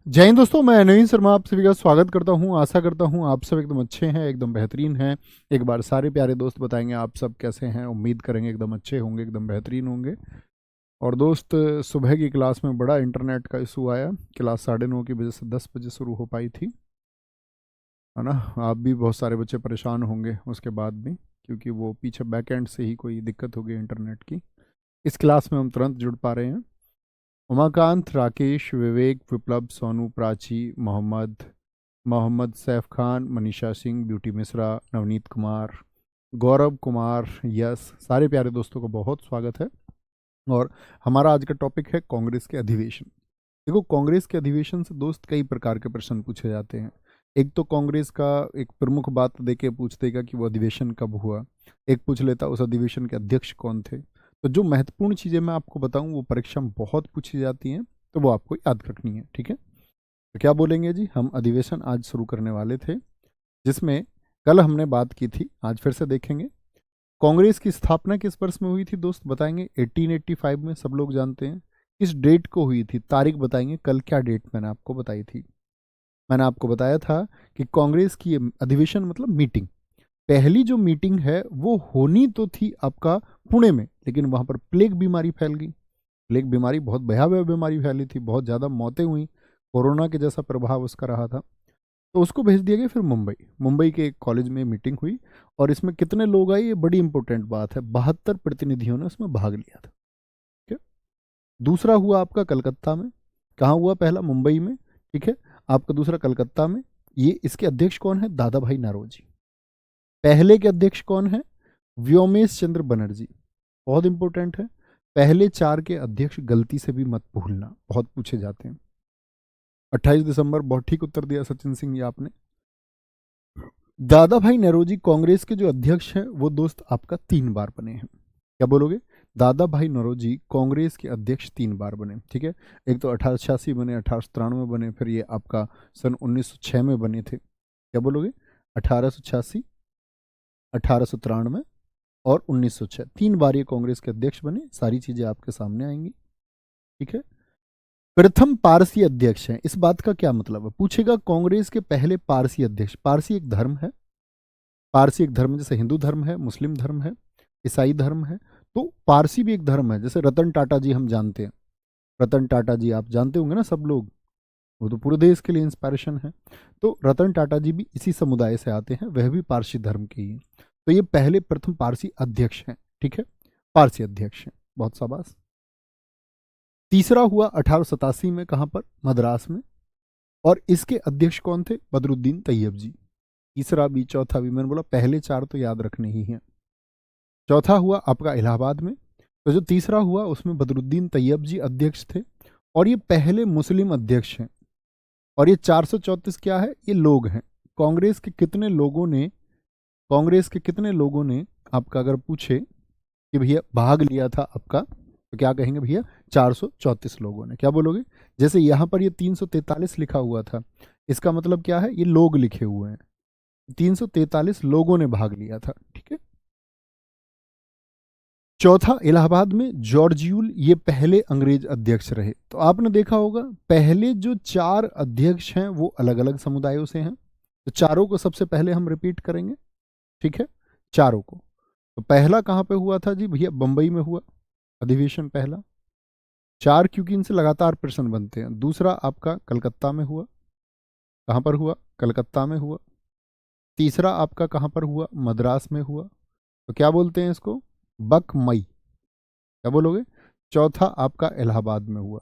जय हिंद दोस्तों, मैं नवीन शर्मा आप सभी का स्वागत करता हूं। आशा करता हूं आप सब एकदम अच्छे हैं, एकदम बेहतरीन हैं। एक बार सारे प्यारे दोस्त बताएंगे आप सब कैसे हैं। उम्मीद करेंगे एकदम अच्छे होंगे, एकदम बेहतरीन होंगे। और दोस्त, सुबह की क्लास में बड़ा इंटरनेट का इशू आया। क्लास 9:30 की वजह से 10 बजे शुरू हो पाई थी, है ना। आप भी बहुत सारे बच्चे परेशान होंगे उसके बाद भी, क्योंकि वो पीछे बैक एंड से ही कोई दिक्कत हो गई इंटरनेट की। इस क्लास में हम तुरंत जुड़ पा रहे हैं। उमाकांत, राकेश, विवेक, विप्लव, सोनू, प्राची, मोहम्मद मोहम्मद सैफ खान, मनीषा सिंह, ब्यूटी मिश्रा, नवनीत कुमार, गौरव कुमार, यस, सारे प्यारे दोस्तों को बहुत स्वागत है। और हमारा आज का टॉपिक है कांग्रेस के अधिवेशन। देखो, कांग्रेस के अधिवेशन से दोस्त कई प्रकार के प्रश्न पूछे जाते हैं। एक तो कांग्रेस का एक प्रमुख बात देके पूछ देगा कि वो अधिवेशन कब हुआ। एक पूछ लेता उस अधिवेशन के अध्यक्ष कौन थे। तो जो महत्वपूर्ण चीज़ें मैं आपको बताऊं वो परीक्षा में बहुत पूछी जाती हैं, तो वो आपको याद रखनी है, ठीक है। तो क्या बोलेंगे जी, हम अधिवेशन आज शुरू करने वाले थे, जिसमें कल हमने बात की थी, आज फिर से देखेंगे। कांग्रेस की स्थापना किस वर्ष में हुई थी दोस्त, बताएंगे। 1885 में, सब लोग जानते हैं। किस डेट को हुई थी, तारीख बताएंगे। कल क्या डेट मैंने आपको बताई थी, मैंने आपको बताया था कि कांग्रेस की अधिवेशन मतलब मीटिंग, पहली जो मीटिंग है वो होनी तो थी आपका पुणे में, लेकिन वहां पर प्लेग बीमारी फैल गई। प्लेग बीमारी बहुत भयावह बीमारी फैली थी, बहुत ज़्यादा मौतें हुई, कोरोना के जैसा प्रभाव उसका रहा था। तो उसको भेज दिया गया। फिर मुंबई, मुंबई के एक कॉलेज में मीटिंग हुई, और इसमें कितने लोग आए, ये बड़ी इंपॉर्टेंट बात है। 72 प्रतिनिधियों ने उसमें भाग लिया था, ठीक है। दूसरा हुआ आपका कलकत्ता में। कहाँ हुआ, पहला मुंबई में, ठीक है। आपका दूसरा कलकत्ता में। ये इसके अध्यक्ष कौन है, दादा भाई नौरोजी। पहले के अध्यक्ष कौन है, व्योमेश चंद्र बनर्जी, बहुत इंपॉर्टेंट है। पहले 4 के अध्यक्ष गलती से भी मत भूलना, बहुत पूछे जाते हैं। 28 दिसंबर, बहुत ठीक उत्तर दिया सचिन सिंह जी आपने। दादा भाई नौरोजी कांग्रेस के जो अध्यक्ष हैं वो दोस्त आपका 3 बार बने हैं। क्या बोलोगे, दादा भाई नौरोजी कांग्रेस के अध्यक्ष 3 बार बने, ठीक है। एक तो 1886 बने, 1893 बने, फिर ये आपका सन 1906 में बने थे। क्या बोलोगे, 1886, 1893 और 1906, 3 बार ये कांग्रेस के अध्यक्ष बने। सारी चीजें आपके सामने आएंगी, ठीक है। प्रथम पारसी अध्यक्ष हैं, इस बात का क्या मतलब है, पूछेगा। कांग्रेस के पहले पारसी अध्यक्ष, पारसी एक धर्म है। पारसी एक धर्म, जैसे हिंदू धर्म है, मुस्लिम धर्म है, ईसाई धर्म है, तो पारसी भी एक धर्म है। जैसे रतन टाटा जी हम जानते हैं, रतन टाटा जी आप जानते होंगे ना सब लोग, वो तो पूरे देश के लिए इंस्पायरेशन है। तो रतन टाटा जी भी इसी समुदाय से आते हैं, वह भी पारसी धर्म के ही हैं। तो ये पहले प्रथम पारसी अध्यक्ष हैं, ठीक है, पारसी अध्यक्ष हैं, बहुत शाबाश। तीसरा हुआ 1887 में, कहां पर, मद्रास में, और इसके अध्यक्ष कौन थे, बदरुद्दीन तैयब जी। तीसरा भी चौथा भी, मैंने बोला पहले 4 तो याद रखने ही हैं। चौथा हुआ आपका इलाहाबाद में। तो जो तीसरा हुआ उसमें बदरुद्दीन तैयब जी अध्यक्ष थे, और ये पहले मुस्लिम अध्यक्ष हैं। और ये 434 क्या है, ये लोग हैं। कांग्रेस के कितने लोगों ने, कांग्रेस के कितने लोगों ने आपका अगर पूछे कि भैया भाग लिया था आपका, तो क्या कहेंगे भैया, 434 लोगों ने। क्या बोलोगे, जैसे यहां पर ये 343 लिखा हुआ था, इसका मतलब क्या है, ये लोग लिखे हुए हैं। 343 लोगों ने भाग लिया था, ठीक है। चौथा, इलाहाबाद में जॉर्जियुल, ये पहले अंग्रेज अध्यक्ष रहे। तो आपने देखा होगा पहले जो 4 अध्यक्ष हैं वो अलग अलग समुदायों से हैं, तो चारों को सबसे पहले हम रिपीट करेंगे, ठीक है, चारों को। तो पहला कहां पे हुआ था जी भैया, बंबई में हुआ अधिवेशन पहला। 4 क्योंकि इनसे लगातार प्रश्न बनते हैं। दूसरा आपका कलकत्ता में हुआ, कहां पर हुआ, कलकत्ता में हुआ। तीसरा आपका कहां पर हुआ, मद्रास में हुआ, तो क्या बोलते हैं इसको, बकमई। क्या बोलोगे, चौथा आपका इलाहाबाद में हुआ।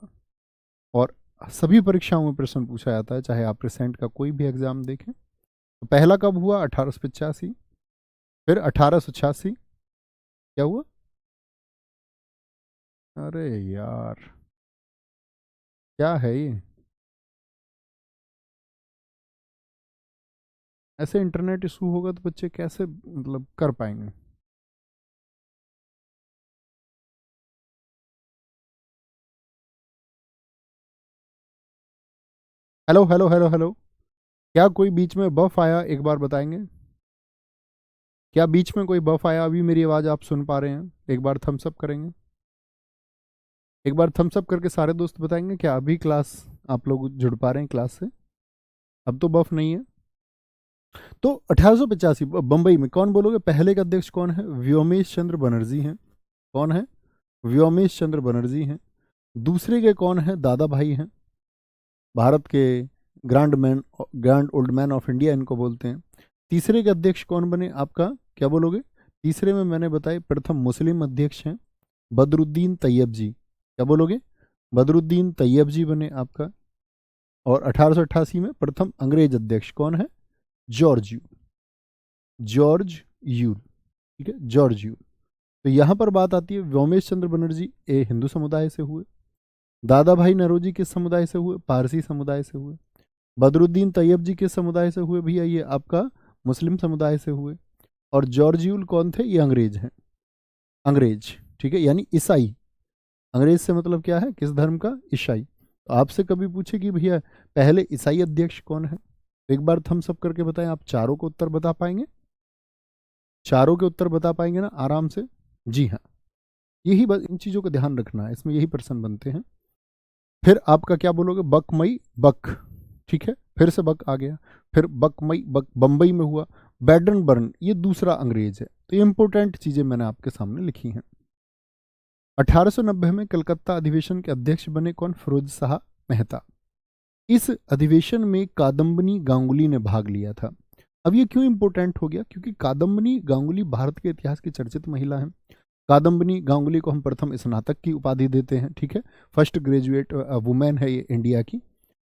और सभी परीक्षाओं में प्रश्न पूछा जाता है, चाहे आप रिसेंट का कोई भी एग्जाम देखें। तो पहला कब हुआ, 1885, फिर 1886, क्या हुआ, अरे यार क्या है ये, ऐसे इंटरनेट इशू होगा तो बच्चे कैसे मतलब कर पाएंगे। हेलो हेलो हेलो हेलो, क्या कोई बीच में बफ आया, एक बार बताएंगे। क्या बीच में कोई बफ आया, अभी मेरी आवाज़ आप सुन पा रहे हैं, एक बार थम्स अप करेंगे। एक बार थम्स अप करके सारे दोस्त बताएंगे क्या अभी क्लास आप लोग जुड़ पा रहे हैं क्लास से? अब तो बफ नहीं है। तो 1885 बंबई में, कौन बोलोगे पहले का अध्यक्ष कौन है? व्योमेश चंद्र बनर्जी हैं। कौन है? व्योमेश चंद्र बनर्जी हैं। दूसरे के कौन है? दादा भाई हैं, भारत के grand old man of India इनको बोलते हैं। तीसरे के अध्यक्ष कौन बने आपका? क्या बोलोगे? तीसरे में मैंने बताया प्रथम मुस्लिम अध्यक्ष हैं बदरुद्दीन तैयब जी। क्या बोलोगे? बदरुद्दीन तैयब जी बने आपका। और 1888 में प्रथम अंग्रेज अध्यक्ष कौन है? George you. जॉर्ज यू, ठीक है, जॉर्ज यू। तो यहां पर बात आती है व्योमेश चंद्र बनर्जी ए हिंदू समुदाय से हुए, दादा भाई नौरोजी किस समुदाय से हुए? पारसी समुदाय से हुए। बदरुद्दीन तैयब जी किस समुदाय से हुए भैया? ये आपका मुस्लिम समुदाय से हुए। और जॉर्ज यूल कौन थे? ये अंग्रेज हैं, अंग्रेज, ठीक है, यानी ईसाई। अंग्रेज से मतलब क्या है? किस धर्म का? ईसाई। तो आपसे कभी पूछे कि भैया पहले ईसाई अध्यक्ष कौन है, तो एक बार थम्स अप करके बताएं। आप चारों को उत्तर बता पाएंगे? चारों के उत्तर बता पाएंगे ना आराम से? जी हाँ, यही बस, इन चीजों का ध्यान रखना है, इसमें यही प्रश्न बनते हैं। फिर आपका क्या बोलोगे? बकमई बक, ठीक है, फिर से बक आ गया। फिर बकमई बक बंबई में हुआ। बैडन बर्न ये दूसरा अंग्रेज है। तो ये इंपॉर्टेंट चीजें मैंने आपके सामने लिखी हैं। 1890 में कलकत्ता अधिवेशन के अध्यक्ष बने कौन? फिरोज शाह मेहता। इस अधिवेशन में कादम्बनी गांगुली ने भाग लिया था। अब ये क्यों इंपॉर्टेंट हो गया? क्योंकि कादम्बनी गांगुली भारत के इतिहास की चर्चित महिला हैं। कादम्बनी गांगुली को हम प्रथम स्नातक की उपाधि देते हैं, ठीक है, फर्स्ट ग्रेजुएट वुमेन है ये इंडिया की,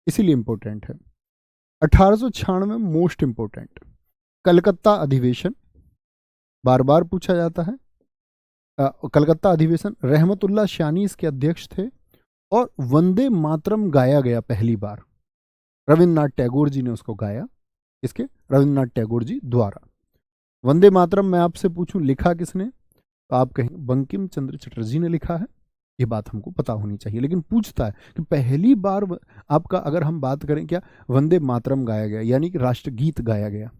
इसीलिए इंपॉर्टेंट है। 1896 मोस्ट इंपॉर्टेंट कलकत्ता अधिवेशन, बार बार पूछा जाता है। कलकत्ता अधिवेशन, रहमतुल्लाह शानी इसके अध्यक्ष थे और वंदे मातरम गाया गया पहली बार। रविन्द्रनाथ टैगोर जी ने उसको गाया, इसके रविन्द्रनाथ टैगोर जी द्वारा। वंदे मातरम मैं आपसे पूछूं लिखा किसने, तो आप कहेंगे बंकिम चंद्र चटर्जी ने लिखा है। ये बात हमको पता होनी चाहिए, लेकिन पूछता है कि पहली बार आपका अगर हम बात करें क्या वंदे मातरम गाया गया, यानी कि राष्ट्रगीत गाया गया,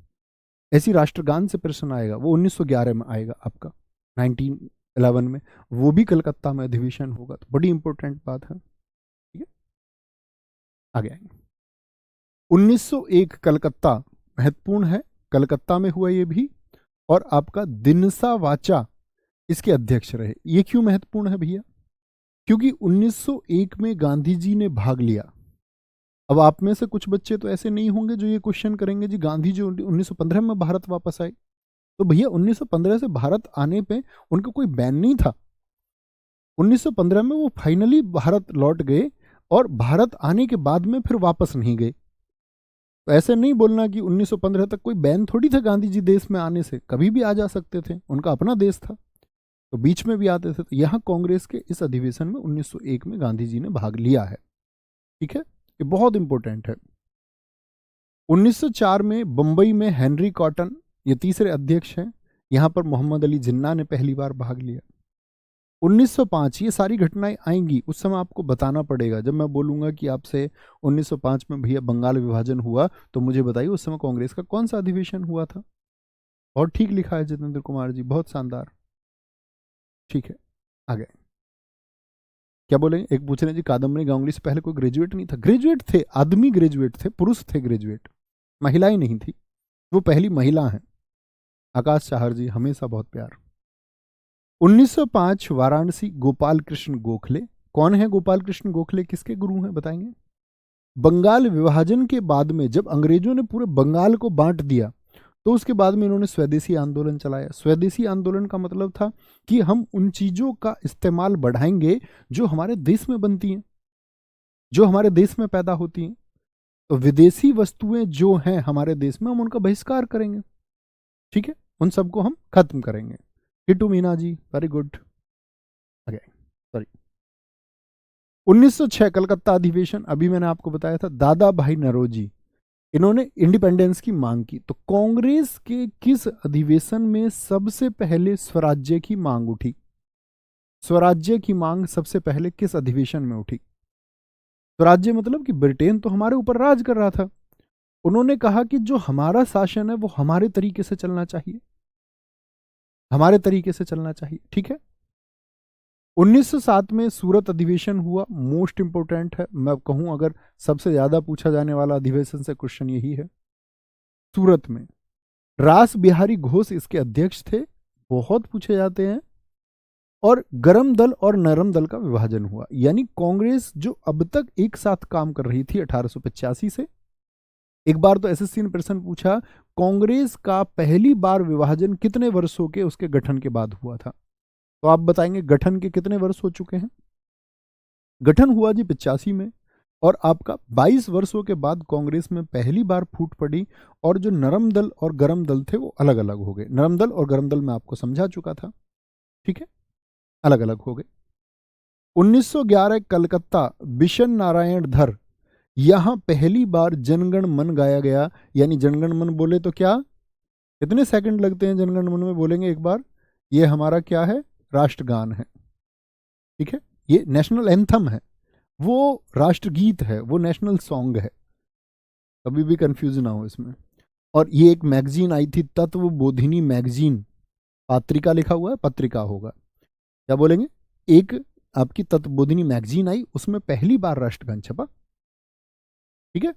ऐसी राष्ट्रगान से प्रश्न आएगा, वो 1911 में आएगा आपका, 1911 में, वो भी कलकत्ता में अधिवेशन होगा। तो बड़ी इंपॉर्टेंट बात है, ठीक है। आगे आएंगे। 1901 कलकत्ता महत्वपूर्ण है, कलकत्ता में हुआ ये भी। और आपका दिनसा वाचा इसके अध्यक्ष रहे। ये क्यों महत्वपूर्ण है भैया? क्योंकि 1901 में गांधी जी ने भाग लिया। अब आप में से कुछ बच्चे तो ऐसे नहीं होंगे जो ये क्वेश्चन करेंगे जी गांधी जी 1915 में भारत वापस आए। तो भैया 1915 से भारत आने पे उनका कोई बैन नहीं था। 1915 में वो फाइनली भारत लौट गए और भारत आने के बाद में फिर वापस नहीं गए। तो ऐसे नहीं बोलना कि 1915 तक कोई बैन थोड़ी था गांधी जी देश में आने से, कभी भी आ जा सकते थे, उनका अपना देश था, तो बीच में भी आते थे। तो यहाँ कांग्रेस के इस अधिवेशन में 1901 में गांधी जी ने भाग लिया है, ठीक है, ये बहुत इंपॉर्टेंट है। 1904 में बंबई में हेनरी कॉटन ये तीसरे अध्यक्ष हैं, यहां पर मोहम्मद अली जिन्ना ने पहली बार भाग लिया। 1905 ये सारी घटनाएं आएंगी, उस समय आपको बताना पड़ेगा। जब मैं बोलूंगा कि आपसे 1905 में भैया बंगाल विभाजन हुआ, तो मुझे बताइए उस समय कांग्रेस का कौन सा अधिवेशन हुआ था। और ठीक लिखा है जितेंद्र कुमार जी, बहुत शानदार, ठीक है। आगे क्या बोलेंगे? एक पूछ रहे जी कादम्बनी गांगुली से पहले कोई ग्रेजुएट नहीं था? ग्रेजुएट थे, आदमी ग्रेजुएट थे, पुरुष थे ग्रेजुएट, महिलाएं नहीं थी, वो पहली महिला हैं। आकाश चाहर जी हमेशा बहुत प्यार। 1905 वाराणसी गोपाल कृष्ण गोखले। कौन है गोपाल कृष्ण गोखले, किसके गुरु हैं बताएंगे? बंगाल विभाजन के बाद में जब अंग्रेजों ने पूरे बंगाल को बांट दिया, तो उसके बाद में इन्होंने स्वदेशी आंदोलन चलाया। स्वदेशी आंदोलन का मतलब था कि हम उन चीजों का इस्तेमाल बढ़ाएंगे जो हमारे देश में बनती हैं, जो हमारे देश में पैदा होती हैं। तो विदेशी वस्तुएं जो हैं हमारे देश में, हम उनका बहिष्कार करेंगे, ठीक है, उन सबको हम खत्म करेंगे। Titu Meena ji very good. आगे सॉरी 1906 कलकत्ता अधिवेशन, अभी मैंने आपको बताया था, दादा भाई नौरोजी इन्होंने इंडिपेंडेंस की मांग की। तो कांग्रेस के किस अधिवेशन में सबसे पहले स्वराज्य की मांग उठी? स्वराज्य की मांग सबसे पहले किस अधिवेशन में उठी? स्वराज्य मतलब कि ब्रिटेन तो हमारे ऊपर राज कर रहा था, उन्होंने कहा कि जो हमारा शासन है वो हमारे तरीके से चलना चाहिए, हमारे तरीके से चलना चाहिए, ठीक है। 1907 में सूरत अधिवेशन हुआ, मोस्ट इंपोर्टेंट है। मैं कहूं अगर सबसे ज्यादा पूछा जाने वाला अधिवेशन से क्वेश्चन यही है। सूरत में रास बिहारी घोष इसके अध्यक्ष थे, बहुत पूछे जाते हैं। और गरम दल और नरम दल का विभाजन हुआ, यानी कांग्रेस जो अब तक एक साथ काम कर रही थी 1885 से। एक बार तो एसएससी ने प्रश्न पूछा, कांग्रेस का पहली बार विभाजन कितने वर्षों के उसके गठन के बाद हुआ था? तो आप बताएंगे गठन के कितने वर्ष हो चुके हैं? गठन हुआ जी 85 में, और आपका 22 वर्षों के बाद कांग्रेस में पहली बार फूट पड़ी, और जो नरम दल और गरम दल थे वो अलग अलग हो गए। नरम दल और गरम दल मैं आपको समझा चुका था, ठीक है, अलग अलग हो गए। 1911 कलकत्ता बिशन नारायण धर, यहां पहली बार जनगण मन गाया गया। यानी जनगण मन बोले तो क्या, कितने सेकंड लगते हैं जनगण मन में? बोलेंगे एक बार, ये हमारा क्या है? राष्ट्रगान है, ठीक है, ये नेशनल एंथम है, वो राष्ट्रगीत है, वो नेशनल सॉन्ग है, कभी भी कंफ्यूज ना हो इसमें। और ये एक मैगजीन आई थी, तत्व बोधिनी मैगजीन, पत्रिका लिखा हुआ है, पत्रिका होगा, क्या बोलेंगे? एक आपकी तत्वबोधिनी मैगजीन आई, उसमें पहली बार राष्ट्रगान छपा, ठीक है।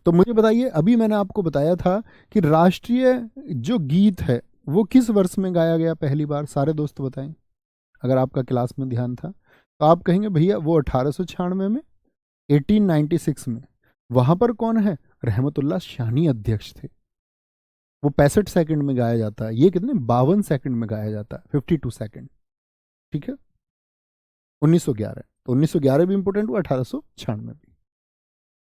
तो मुझे बताइए, अभी मैंने आपको बताया था कि राष्ट्रीय जो गीत है वो किस वर्ष में गाया गया पहली बार? सारे दोस्त बताएं, अगर आपका क्लास में ध्यान था तो आप कहेंगे भैया वो 1896 में, 1896 में। वहां पर कौन है? रहमतुल्लाह शानी अध्यक्ष थे। वो 65 सेकंड में गाया जाता है, ये कितने 52 सेकंड में गाया जाता है, 52 सेकंड, ठीक है। 1911, तो 1911 भी इंपोर्टेंट हुआ, 1896 भी।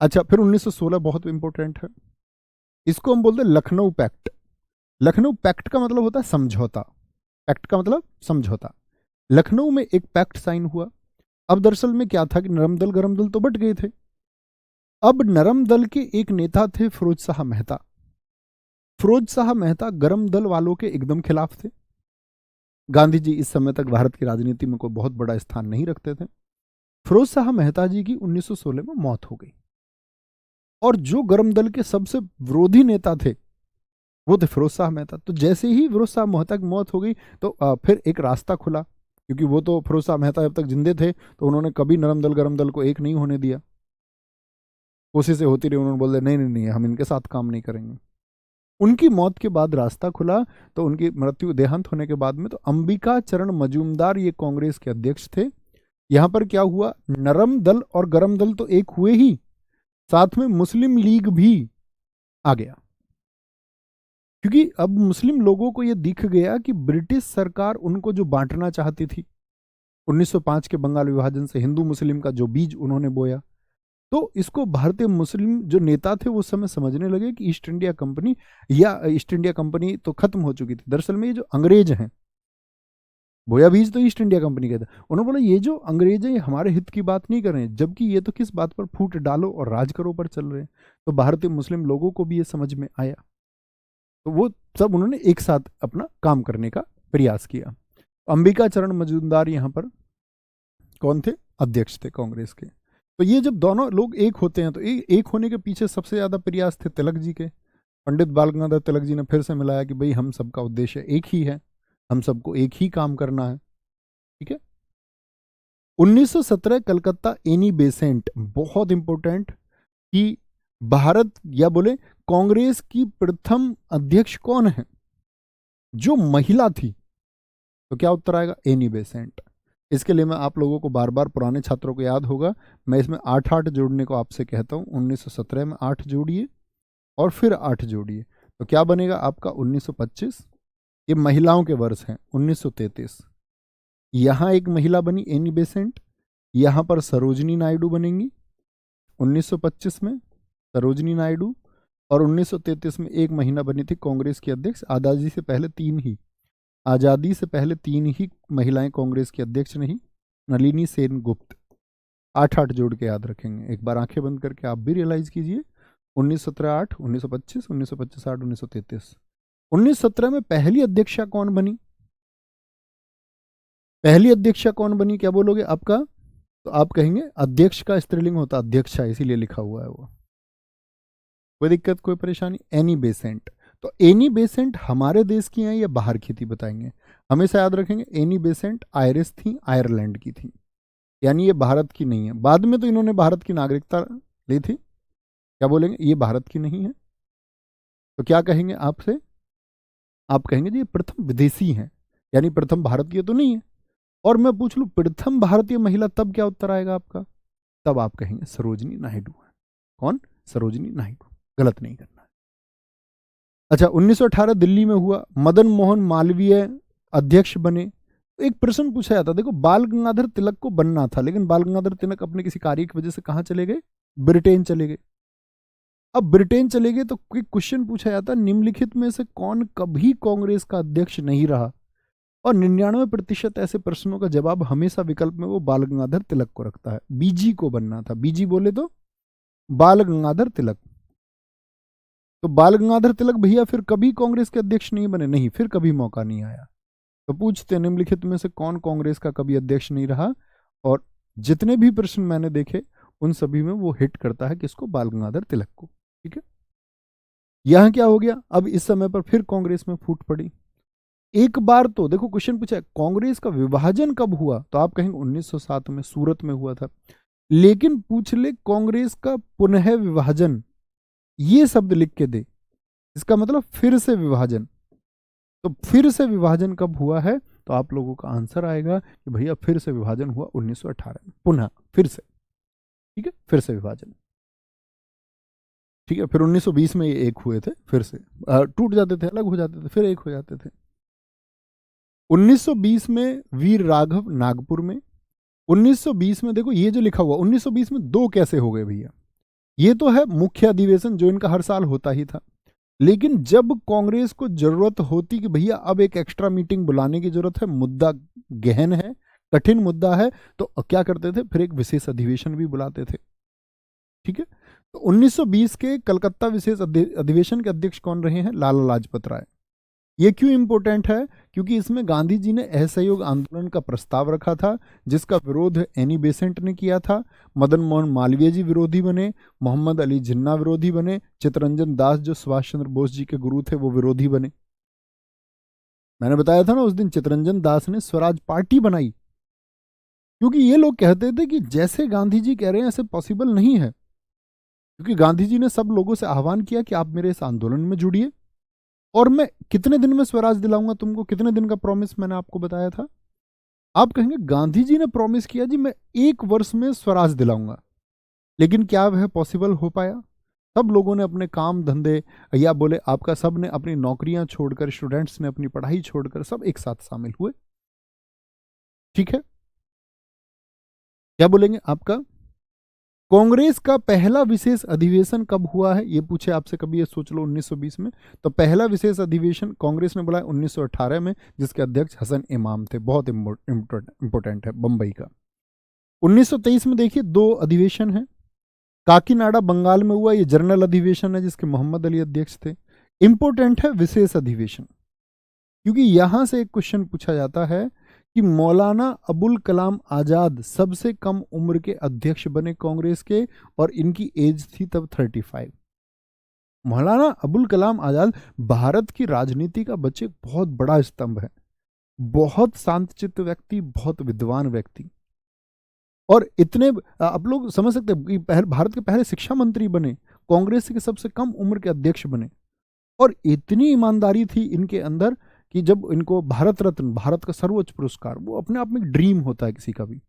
अच्छा, फिर 1916 बहुत इंपोर्टेंट है, इसको हम बोलते हैं लखनऊ पैक्ट। लखनऊ पैक्ट का मतलब होता है समझौता, पैक्ट का मतलब समझौता। लखनऊ में एक पैक्ट साइन हुआ। अब दरअसल में क्या था कि नरम दल गरम दल तो बट गए थे। अब नरम दल के एक नेता थे फिरोज शाह मेहता। फिरोज शाह मेहता गरम दल वालों के एकदम खिलाफ थे। गांधी जी इस समय तक भारत की राजनीति में कोई बहुत बड़ा स्थान नहीं रखते थे। फिरोज शाह मेहता जी की 1916 में मौत हो गई, और जो गरम दल के सबसे विरोधी नेता थे वो थे फिरोज शाह मेहता। तो जैसे ही फिरोज शाह मेहता की मौत हो गई तो फिर एक रास्ता खुला, क्योंकि वो तो फिरोज शाह मेहता जब तक जिंदे थे तो उन्होंने कभी नरम दल गरम दल को एक नहीं होने दिया। कोशिशें होती रही, उन्होंने बोल दिया नहीं नहीं नहीं, हम इनके साथ काम नहीं करेंगे। उनकी मौत के बाद रास्ता खुला, तो उनकी मृत्यु देहांत होने के बाद में तो अंबिका चरण मजूमदार ये कांग्रेस के अध्यक्ष थे। यहां पर क्या हुआ, नरम दल और गरम दल तो एक हुए ही, साथ में मुस्लिम लीग भी आ गया, क्योंकि अब मुस्लिम लोगों को यह दिख गया कि ब्रिटिश सरकार उनको जो बांटना चाहती थी 1905 के बंगाल विभाजन से, हिंदू मुस्लिम का जो बीज उन्होंने बोया, तो इसको भारतीय मुस्लिम जो नेता थे उस समय समझने लगे कि ईस्ट इंडिया कंपनी, या ईस्ट इंडिया कंपनी तो खत्म हो चुकी थी, दरअसल में ये जो अंग्रेज हैं, बोया बीज तो ईस्ट इंडिया कंपनी का था, उन्होंने बोला ये जो अंग्रेज हैं ये हमारे हित की बात नहीं कर रहे हैं, जबकि ये तो किस बात पर फूट डालो और राज करो पर चल रहे हैं। तो भारतीय मुस्लिम लोगों को भी ये समझ में आया, तो वो सब उन्होंने एक साथ अपना काम करने का प्रयास किया। अंबिका चरण मजूमदार यहाँ पर कौन थे? अध्यक्ष थे कांग्रेस के। तो ये जब दोनों लोग एक होते हैं तो एक होने के पीछे सबसे ज्यादा प्रयास थे तिलक जी के। पंडित बाल गंगाधर तिलक जी ने फिर से मिलाया कि भाई हम सबका उद्देश्य एक ही है, हम सबको एक ही काम करना है, ठीक है। 1917 कलकत्ता एनी बेसेंट, बहुत इंपॉर्टेंट, कि भारत या बोले कांग्रेस की प्रथम अध्यक्ष कौन है जो महिला थी? तो क्या उत्तर आएगा? Annie Besant. इसके लिए मैं आप लोगों को बार बार पुराने छात्रों को याद होगा, मैं इसमें 8 जोड़ने को आपसे कहता हूं। 1917 में 8 जोड़िए और फिर 8 जोड़िए, तो क्या बनेगा आपका? 1925। ये महिलाओं के वर्ष हैं। 1933 यहां एक महिला बनी एनी बेसेंट, यहां पर सरोजनी नायडू बनेंगी 1925 में, सरोजनी नायडू। और 1933 में एक महिला बनी थी कांग्रेस की अध्यक्ष। आजादी से पहले 3 ही महिलाएं कांग्रेस की अध्यक्ष नहीं, नलिनी सेन गुप्त। 8 जोड़ के याद रखेंगे, एक बार आंखें बंद करके आप भी रियलाइज कीजिए। 1917 8, 1925, 1925 8, 1933। 1917 में पहली अध्यक्षा कौन बनी? पहली अध्यक्षा कौन बनी, क्या बोलोगे आपका? तो आप कहेंगे अध्यक्ष का स्त्रीलिंग होता अध्यक्षा, इसीलिए लिखा हुआ है वो। कोई दिक्कत, कोई परेशानी? Annie Besant. तो एनी बेसेंट हमारे देश की हैं या बाहर की थी बताएंगे? हमेशा याद रखेंगे, एनी बेसेंट आयरिश थी, आयरलैंड की थी, यानी ये भारत की नहीं है। बाद में तो इन्होंने भारत की नागरिकता ली थी। क्या बोलेंगे, ये भारत की नहीं है, तो क्या कहेंगे आपसे, आप कहेंगे जी ये प्रथम विदेशी हैं, यानी प्रथम भारतीय तो नहीं है। और मैं पूछ लूं प्रथम भारतीय महिला, तब क्या उत्तर आएगा आपका, तब आप कहेंगे सरोजिनी नायडू है। कौन, सरोजिनी नायडू, गलत नहीं करना है। अच्छा, 1918 दिल्ली में हुआ, मदन मोहन मालवीय अध्यक्ष बने। एक प्रश्न पूछा जाता, देखो बाल गंगाधर तिलक को बनना था, लेकिन बाल गंगाधर तिलक अपने किसी कार्य की वजह से कहां चले गए, ब्रिटेन चले गए। अब ब्रिटेन चले गए तो कोई क्वेश्चन पूछा जाता, निम्नलिखित में से कौन कभी कांग्रेस का अध्यक्ष नहीं रहा, और 99% ऐसे प्रश्नों का जवाब हमेशा विकल्प में वो बाल गंगाधर तिलक को रखता है। बीजी को बनना था, बीजी बोले तो बाल गंगाधर तिलक। तो बाल गंगाधर तिलक भैया फिर कभी कांग्रेस के अध्यक्ष नहीं बने, नहीं, फिर कभी मौका नहीं आया। तो पूछते निम्नलिखित में से कौन कांग्रेस का कभी अध्यक्ष नहीं रहा, और जितने भी प्रश्न मैंने देखे उन सभी में वो हिट करता है किसको, बाल गंगाधर तिलक को। ठीक है, यहां क्या हो गया, अब इस समय पर फिर कांग्रेस में फूट पड़ी। एक बार तो देखो क्वेश्चन पूछा है कांग्रेस का विभाजन कब हुआ, तो आप कहेंगे 1907 में सूरत में हुआ था। लेकिन पूछ ले कांग्रेस का पुनः विभाजन, ये शब्द लिख के दे, इसका मतलब फिर से विभाजन। तो फिर से विभाजन कब हुआ है, तो आप लोगों का आंसर आएगा कि भैया फिर से विभाजन हुआ 1918 में, पुनः, फिर से। ठीक है, फिर से विभाजन। ठीक है, फिर 1920 में ये एक हुए थे, फिर से टूट जाते थे, अलग हो जाते थे, फिर एक हो जाते थे। 1920 में वीर राघव नागपुर में। 1920 में देखो ये जो लिखा हुआ 1920 में दो कैसे हो गए भैया, ये तो है मुख्य अधिवेशन जो इनका हर साल होता ही था, लेकिन जब कांग्रेस को जरूरत होती कि भैया अब एक एक्स्ट्रा मीटिंग बुलाने की जरूरत है, मुद्दा गहन है, कठिन मुद्दा है, तो क्या करते थे, फिर एक विशेष अधिवेशन भी बुलाते थे। ठीक है, तो 1920 के कलकत्ता विशेष अधिवेशन के अध्यक्ष कौन रहे हैं, लाला लाजपत राय। ये क्यों इंपॉर्टेंट है, क्योंकि इसमें गांधी जी ने असहयोग आंदोलन का प्रस्ताव रखा था, जिसका विरोध एनी बेसेंट ने किया था। मदन मोहन मालवीय जी विरोधी बने, मोहम्मद अली जिन्ना विरोधी बने, चित्तरंजन दास जो सुभाष चंद्र बोस जी के गुरु थे वो विरोधी बने। मैंने बताया था ना उस दिन, चित्तरंजन दास ने स्वराज पार्टी बनाई, क्योंकि ये लोग कहते थे कि जैसे गांधी जी कह रहे हैं ऐसे पॉसिबल नहीं है, क्योंकि गांधी जी ने सब लोगों से आह्वान किया कि आप मेरे इस आंदोलन में जुड़िए, और मैं कितने दिन में स्वराज दिलाऊंगा तुमको, कितने दिन का प्रॉमिस मैंने आपको बताया था। आप कहेंगे गांधी जी ने प्रॉमिस किया जी मैं 1 वर्ष में स्वराज दिलाऊंगा, लेकिन क्या वह पॉसिबल हो पाया। सब लोगों ने अपने काम धंधे, या बोले आपका सब ने अपनी नौकरियां छोड़कर, स्टूडेंट्स ने अपनी पढ़ाई छोड़कर सब एक साथ शामिल हुए। ठीक है, क्या बोलेंगे आपका, कांग्रेस का पहला विशेष अधिवेशन कब हुआ है, ये पूछे आपसे कभी, ये सोच लो 1920 में। तो पहला विशेष अधिवेशन कांग्रेस ने बुलाया 1918 में, जिसके अध्यक्ष हसन इमाम थे, बहुत इंपॉर्टेंट है, बंबई का। 1923 में देखिए दो अधिवेशन है, काकीनाडा बंगाल में हुआ, ये जनरल अधिवेशन है जिसके मोहम्मद अली अध्यक्ष थे। इंपॉर्टेंट है विशेष अधिवेशन, क्योंकि यहां से एक क्वेश्चन पूछा जाता है कि मौलाना अबुल कलाम आजाद सबसे कम उम्र के अध्यक्ष बने कांग्रेस के, और इनकी एज थी तब 35। मौलाना अबुल कलाम आजाद भारत की राजनीति का बच्चे बहुत बड़ा स्तंभ है, बहुत शांतचित्त व्यक्ति, बहुत विद्वान व्यक्ति, और इतने आप लोग समझ सकते हैं कि भारत के पहले शिक्षा मंत्री बने, कांग्रेस के सबसे कम उम्र के अध्यक्ष बने, और इतनी ईमानदारी थी इनके अंदर कि जब इनको भारत रत्न, भारत का सर्वोच्च पुरस्कार, वो अपने आप में एक ड्रीम होता है किसी का भी,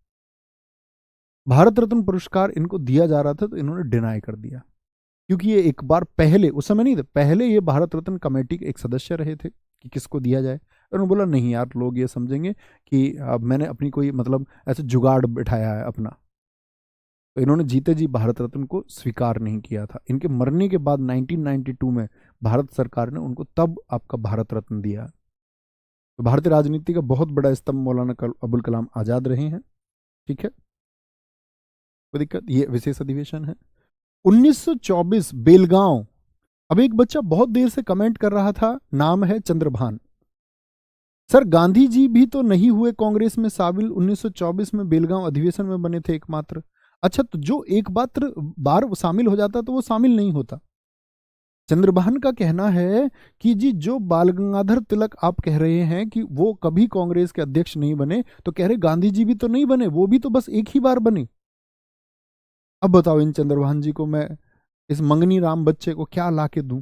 भारत रत्न पुरस्कार इनको दिया जा रहा था तो इन्होंने डिनाई कर दिया, क्योंकि ये एक बार पहले, उस समय नहीं थे, पहले ये भारत रत्न कमेटी के एक सदस्य रहे थे कि किसको दिया जाए। उन्होंने बोला नहीं यार, लोग ये समझेंगे कि अब मैंने अपनी कोई मतलब ऐसे जुगाड़ बिठाया है अपना, तो इन्होंने जीते जी भारत रत्न को स्वीकार नहीं किया था। इनके मरने के बाद 1992 में भारत सरकार ने उनको तब आपका भारत रत्न दिया। तो भारतीय राजनीति का बहुत बड़ा स्तंभ मौलाना अबुल कलाम आजाद रहे हैं। ठीक है, कोई दिक्कत, ये विशेष अधिवेशन है। 1924 बेलगांव। अब एक बच्चा बहुत देर से कमेंट कर रहा था, नाम है चंद्रभान, सर गांधी जी भी तो नहीं हुए कांग्रेस में शामिल, 1924 में बेलगांव अधिवेशन में बने थे एकमात्र। अच्छा, तो जो एक बार शामिल हो जाता तो वो शामिल नहीं होता, चंद्रभान का कहना है कि जी जो बाल गंगाधर तिलक आप कह रहे हैं कि वो कभी कांग्रेस के अध्यक्ष नहीं बने, तो कह रहे गांधी जी भी तो नहीं बने, वो भी तो बस एक ही बार बने। अब बताओ इन चंद्रभान जी को मैं इस मंगनी राम बच्चे को क्या ला के दूं?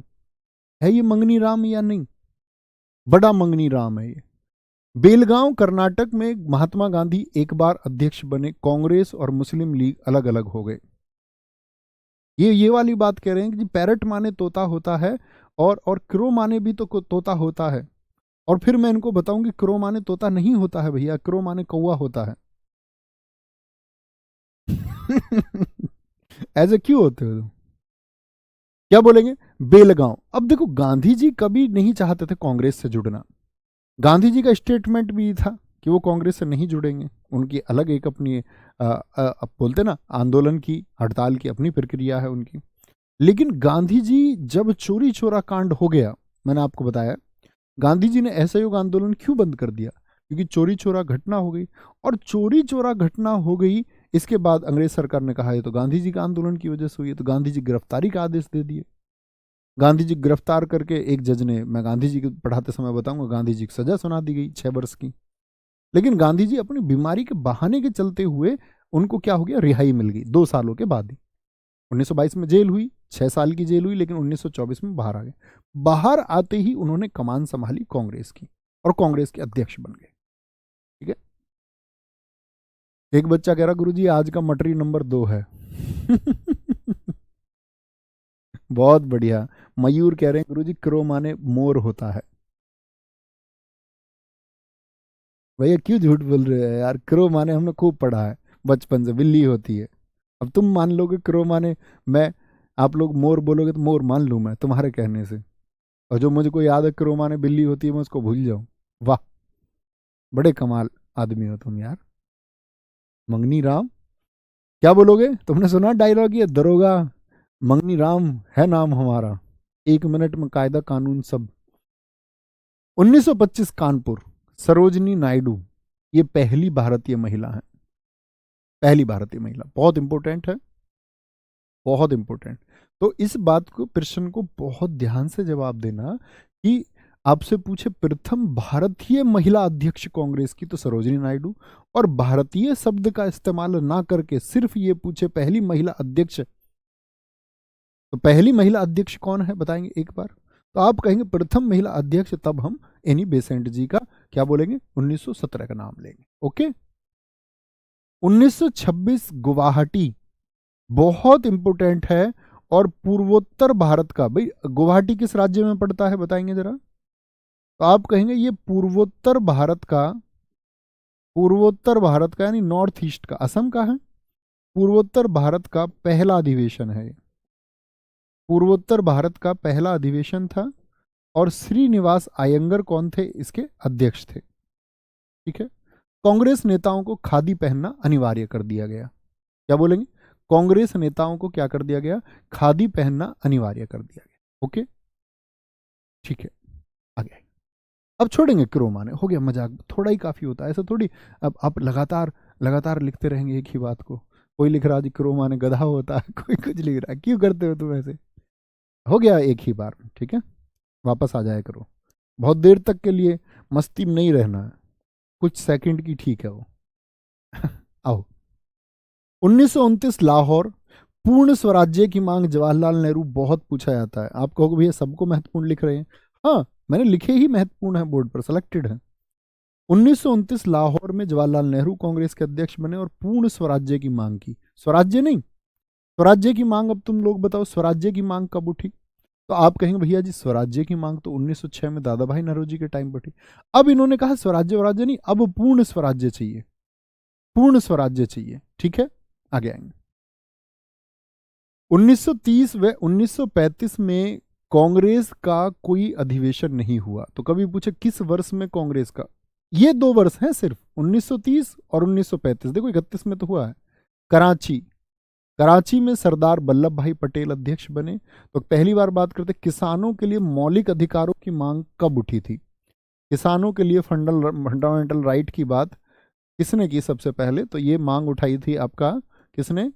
है ये मंगनी राम या नहीं? बड़ा मंगनी राम है ये। बेलगांव कर्नाटक में महात्मा गांधी एक बार अध्यक्ष बने, कांग्रेस और मुस्लिम लीग अलग अलग हो गए। ये वाली बात कह रहे हैं कि जी पैरट माने तोता होता है और क्रो माने भी तो तोता होता है। और फिर मैं इनको बताऊं कि क्रो माने तोता नहीं होता है भैया, क्रो माने कौवा होता है। ऐसे क्यों होते हो? क्या बोलेंगे? बेलगांव। अब देखो गांधी जी कभी नहीं चाहते थे कांग्रेस से जुड़ना। गांधी जी का स्टेटमेंट भी था कि वो कांग्रेस से नहीं जुड़ेंगे। उनकी अलग एक अपनी अब बोलते ना आंदोलन की, हड़ताल की अपनी प्रक्रिया है उनकी। लेकिन गांधी जी जब चोरी चोरा कांड हो गया, मैंने आपको बताया, गांधी जी ने असहयोग आंदोलन क्यों बंद कर दिया? क्योंकि चोरी चोरा घटना हो गई। और चोरी चोरा घटना हो गई, इसके बाद अंग्रेज सरकार ने कहा ये तो गांधी जी का आंदोलन की वजह से हुई है, तो गांधी जी गिरफ्तारी का आदेश दे दिए। गांधी जी गिरफ्तार करके एक जज ने, मैं गांधी जी को पढ़ाते समय बताऊंगा, गांधी जी की सजा सुना दी गई 6 वर्ष की। लेकिन गांधी जी अपनी बीमारी के बहाने के चलते हुए उनको क्या हो गया, रिहाई मिल गई 2 सालों के बाद ही। 1922 में जेल हुई, 6 साल की जेल हुई, लेकिन 1924 में बाहर आ गए। बाहर आते ही उन्होंने कमान संभाली कांग्रेस की और कांग्रेस के अध्यक्ष बन गए। ठीक है। एक बच्चा कह रहा गुरुजी आज का मटरी नंबर 2 है। बहुत बढ़िया। मयूर कह रहे हैं गुरुजी क्रो माने मोर होता है। भैया क्यों झूठ बोल रहे हो यार? क्रो माने हमने खूब पढ़ा है बचपन से, बिल्ली होती है। अब तुम मान लोगे क्रो माने, मैं, आप लोग मोर बोलोगे तो मोर मान लूं मैं तुम्हारे कहने से, और जो मुझको याद है क्रो माने बिल्ली होती है मैं उसको भूल जाऊं। वाह, बड़े कमाल आदमी हो तुम यार। मंगनी राम क्या बोलोगे? तुमने सुना डायलॉग ये, दरोगा मंगनी राम है नाम हमारा, 1 मिनट में कायदा कानून सब। 1925 कानपुर, सरोजनी नायडू ये पहली भारतीय महिला है। पहली भारतीय महिला, बहुत इंपॉर्टेंट है, बहुत इंपॉर्टेंट। तो इस बात को, प्रश्न को बहुत ध्यान से जवाब देना कि आपसे पूछे प्रथम भारतीय महिला अध्यक्ष कांग्रेस की, तो सरोजिनी नायडू। और भारतीय शब्द का इस्तेमाल ना करके सिर्फ ये पूछे पहली महिला अध्यक्ष, तो पहली महिला अध्यक्ष कौन है बताएंगे एक बार? तो आप कहेंगे प्रथम महिला अध्यक्ष, तब हम एनी बेसेंट जी का क्या बोलेंगे, 1917 का नाम लेंगे। ओके। 1926 गुवाहाटी, बहुत इंपोर्टेंट है। और पूर्वोत्तर भारत का, भाई गुवाहाटी किस राज्य में पड़ता है बताएंगे जरा? तो आप कहेंगे ये पूर्वोत्तर भारत का, पूर्वोत्तर भारत का यानी नॉर्थ ईस्ट का, असम का है। पूर्वोत्तर भारत का पहला अधिवेशन है ये। पूर्वोत्तर भारत का पहला अधिवेशन था। और श्रीनिवास अयंगर कौन थे? इसके अध्यक्ष थे। ठीक है। कांग्रेस नेताओं को खादी पहनना अनिवार्य कर दिया गया। क्या बोलेंगे? कांग्रेस नेताओं को क्या कर दिया गया? खादी पहनना अनिवार्य कर दिया गया। ओके, ठीक है, आगे। अब छोड़ेंगे क्रो माने, हो गया मजाक, थोड़ा ही काफी होता है, ऐसा थोड़ी। अब आप लगातार लगातार लिखते रहेंगे एक ही बात को। कोई लिख रहा है जी क्रो माने गधा होता है, कोई कुछ लिख रहा है, क्यों करते हो तुम ऐसे? हो गया एक ही बार, ठीक है, वापस आ जाया करो। बहुत देर तक के लिए मस्ती में नहीं रहना है, कुछ सेकंड की ठीक है वो। आओ। 1929 लाहौर, पूर्ण स्वराज्य की मांग जवाहरलाल नेहरू, बहुत पूछा जाता है। आप कहोगे भैया सबको महत्वपूर्ण लिख रहे हैं, हाँ मैंने लिखे ही महत्वपूर्ण है, बोर्ड पर सिलेक्टेड है। 1929 लाहौर में जवाहरलाल नेहरू कांग्रेस के अध्यक्ष बने और पूर्ण स्वराज्य की मांग की। स्वराज्य नहीं, स्वराज्य की मांग। अब तुम लोग बताओ स्वराज्य की मांग कब उठी? तो आप कहेंगे भैया जी स्वराज्य की मांग तो 1906 में दादा भाई नौरोजी के टाइम पर उठी। अब इन्होंने कहा स्वराज्य वराज्य नहीं, अब पूर्ण स्वराज्य चाहिए, पूर्ण स्वराज्य चाहिए। ठीक है, आगे आएंगे। 1930 व 1935 में कांग्रेस का कोई अधिवेशन नहीं हुआ। तो कभी पूछे किस वर्ष में कांग्रेस का? ये 2 वर्ष हैं सिर्फ, 1930 और 1935। देखो 31 में तो हुआ है। कराची, कराची में सरदार वल्लभ भाई पटेल अध्यक्ष बने। तो पहली बार बात करते किसानों के लिए मौलिक अधिकारों की मांग कब उठी थी? किसानों के लिए फंडामेंटल राइट की बात किसने की सबसे पहले? तो ये मांग उठाई थी आपका, किसने?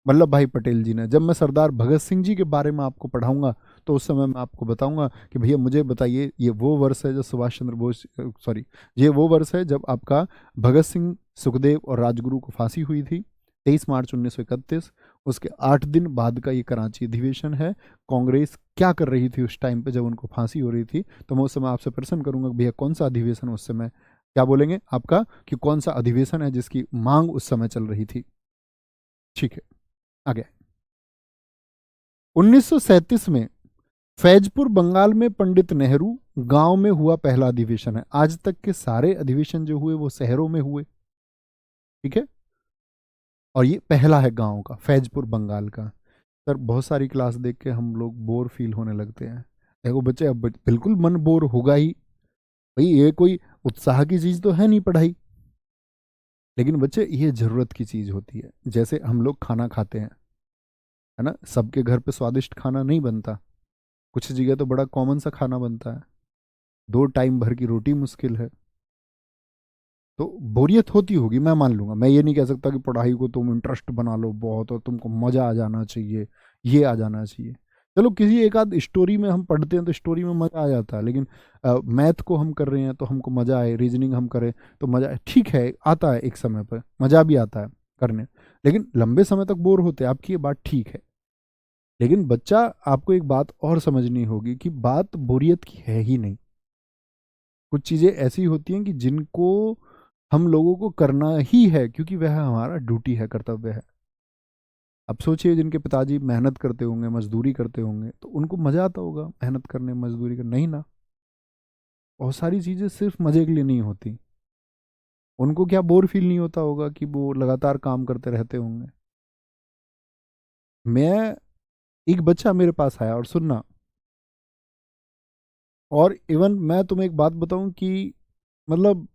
वल्लभ भाई पटेल जी ने। जब मैं सरदार भगत सिंह जी के बारे में आपको पढ़ाऊंगा तो उस समय मैं आपको बताऊंगा कि भैया मुझे बताइए, ये वो वर्ष है जब सुभाष चंद्र बोस, सॉरी, ये वो वर्ष है जब आपका भगत सिंह, सुखदेव और राजगुरु को फांसी हुई थी, 23 मार्च 1931। उसके 8 दिन बाद का ये कराची अधिवेशन है। कांग्रेस क्या कर रही थी उस टाइम पे जब उनको फांसी हो रही थी? तो मैं उस समय आपसे प्रश्न करूंगा कि भैया कौन सा अधिवेशन उस समय, क्या बोलेंगे आपका, कि कौन सा अधिवेशन है जिसकी मांग उस समय चल रही थी? ठीक है, आगे। 1937 में फैजपुर बंगाल में पंडित नेहरू गांव में हुआ पहला अधिवेशन है। आज तक के सारे अधिवेशन जो हुए वो शहरों में हुए, ठीक है, और ये पहला है गांव का, फैजपुर बंगाल का। सर बहुत सारी क्लास देख के हम लोग बोर फील होने लगते हैं। देखो बच्चे, अब बिल्कुल मन बोर होगा ही भाई, ये कोई उत्साह की चीज तो है नहीं पढ़ाई। लेकिन बच्चे ये जरूरत की चीज होती है। जैसे हम लोग खाना खाते हैं, है ना, सबके घर पे स्वादिष्ट खाना नहीं बनता, कुछ जगह तो बड़ा कॉमन सा खाना बनता है, 2 टाइम भर की रोटी मुश्किल है। तो बोरियत होती होगी, मैं मान लूंगा। मैं ये नहीं कह सकता कि पढ़ाई को तुम इंटरेस्ट बना लो बहुत और तुमको मजा आ जाना चाहिए, ये आ जाना चाहिए। चलो किसी एक आध स्टोरी में हम पढ़ते हैं तो स्टोरी में मजा आ जाता है, लेकिन मैथ को हम कर रहे हैं तो हमको मजा आए, रीजनिंग हम करें तो मजा आए, ठीक है, आता है एक समय पर मजा भी आता है करने, लेकिन लंबे समय तक बोर होते हैं, आपकी ये बात ठीक है। लेकिन बच्चा, आपको एक बात और समझनी होगी कि बात बोरियत की है ही नहीं। कुछ चीज़ें ऐसी होती हैं कि जिनको हम लोगों को करना ही है, क्योंकि वह हमारा ड्यूटी है, कर्तव्य है। अब सोचिए जिनके पिताजी मेहनत करते होंगे, मजदूरी करते होंगे, तो उनको मजा आता होगा मेहनत करने, मजदूरी करने, नहीं ना? बहुत सारी चीजें सिर्फ मजे के लिए नहीं होती। उनको क्या बोर फील नहीं होता होगा कि वो लगातार काम करते रहते होंगे? मैं, एक बच्चा मेरे पास आया, और सुनना, और इवन मैं तुम्हें एक बात बताऊं कि मतलब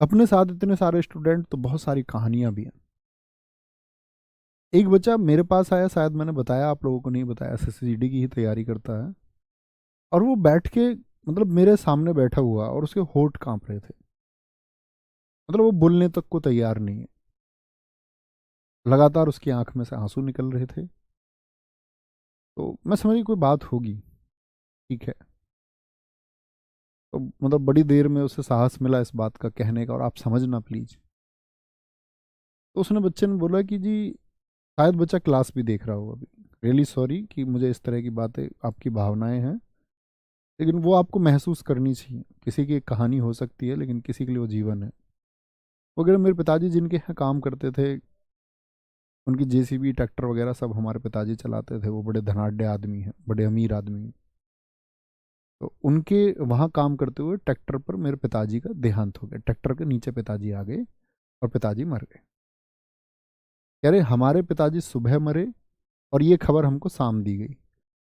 अपने साथ इतने सारे स्टूडेंट तो बहुत सारी कहानियां भी हैं। एक बच्चा मेरे पास आया, शायद मैंने बताया, आप लोगों को नहीं बताया, एसएससीडी की ही तैयारी करता है, और वो बैठ के, मतलब मेरे सामने बैठा हुआ, और उसके होंठ कांप रहे थे, मतलब वो बोलने तक को तैयार नहीं है, लगातार उसकी आंख में से आंसू निकल रहे थे। तो मैं समझी कोई बात होगी, ठीक है। तो मतलब बड़ी देर में उसे साहस मिला इस बात का कहने का, और आप समझना प्लीज। तो उसने, बच्चे ने बोला कि जी, शायद बच्चा क्लास भी देख रहा होगा अभी, रियली सॉरी कि मुझे इस तरह की बातें, आपकी भावनाएं हैं, लेकिन वो आपको महसूस करनी चाहिए। किसी की एक कहानी हो सकती है, लेकिन किसी के लिए वो जीवन है। वगैरह मेरे पिताजी जिनके यहाँ काम करते थे, उनकी जेसीबी, ट्रैक्टर वगैरह सब हमारे पिताजी चलाते थे। वो बड़े धनाढ़ आदमी हैं, बड़े अमीर आदमी हैं। तो उनके वहाँ काम करते हुए ट्रैक्टर पर मेरे पिताजी का देहांत हो गया, ट्रैक्टर के नीचे पिताजी आ गए और पिताजी मर गए। कह रहे हमारे पिताजी सुबह मरे और ये खबर हमको शाम दी गई।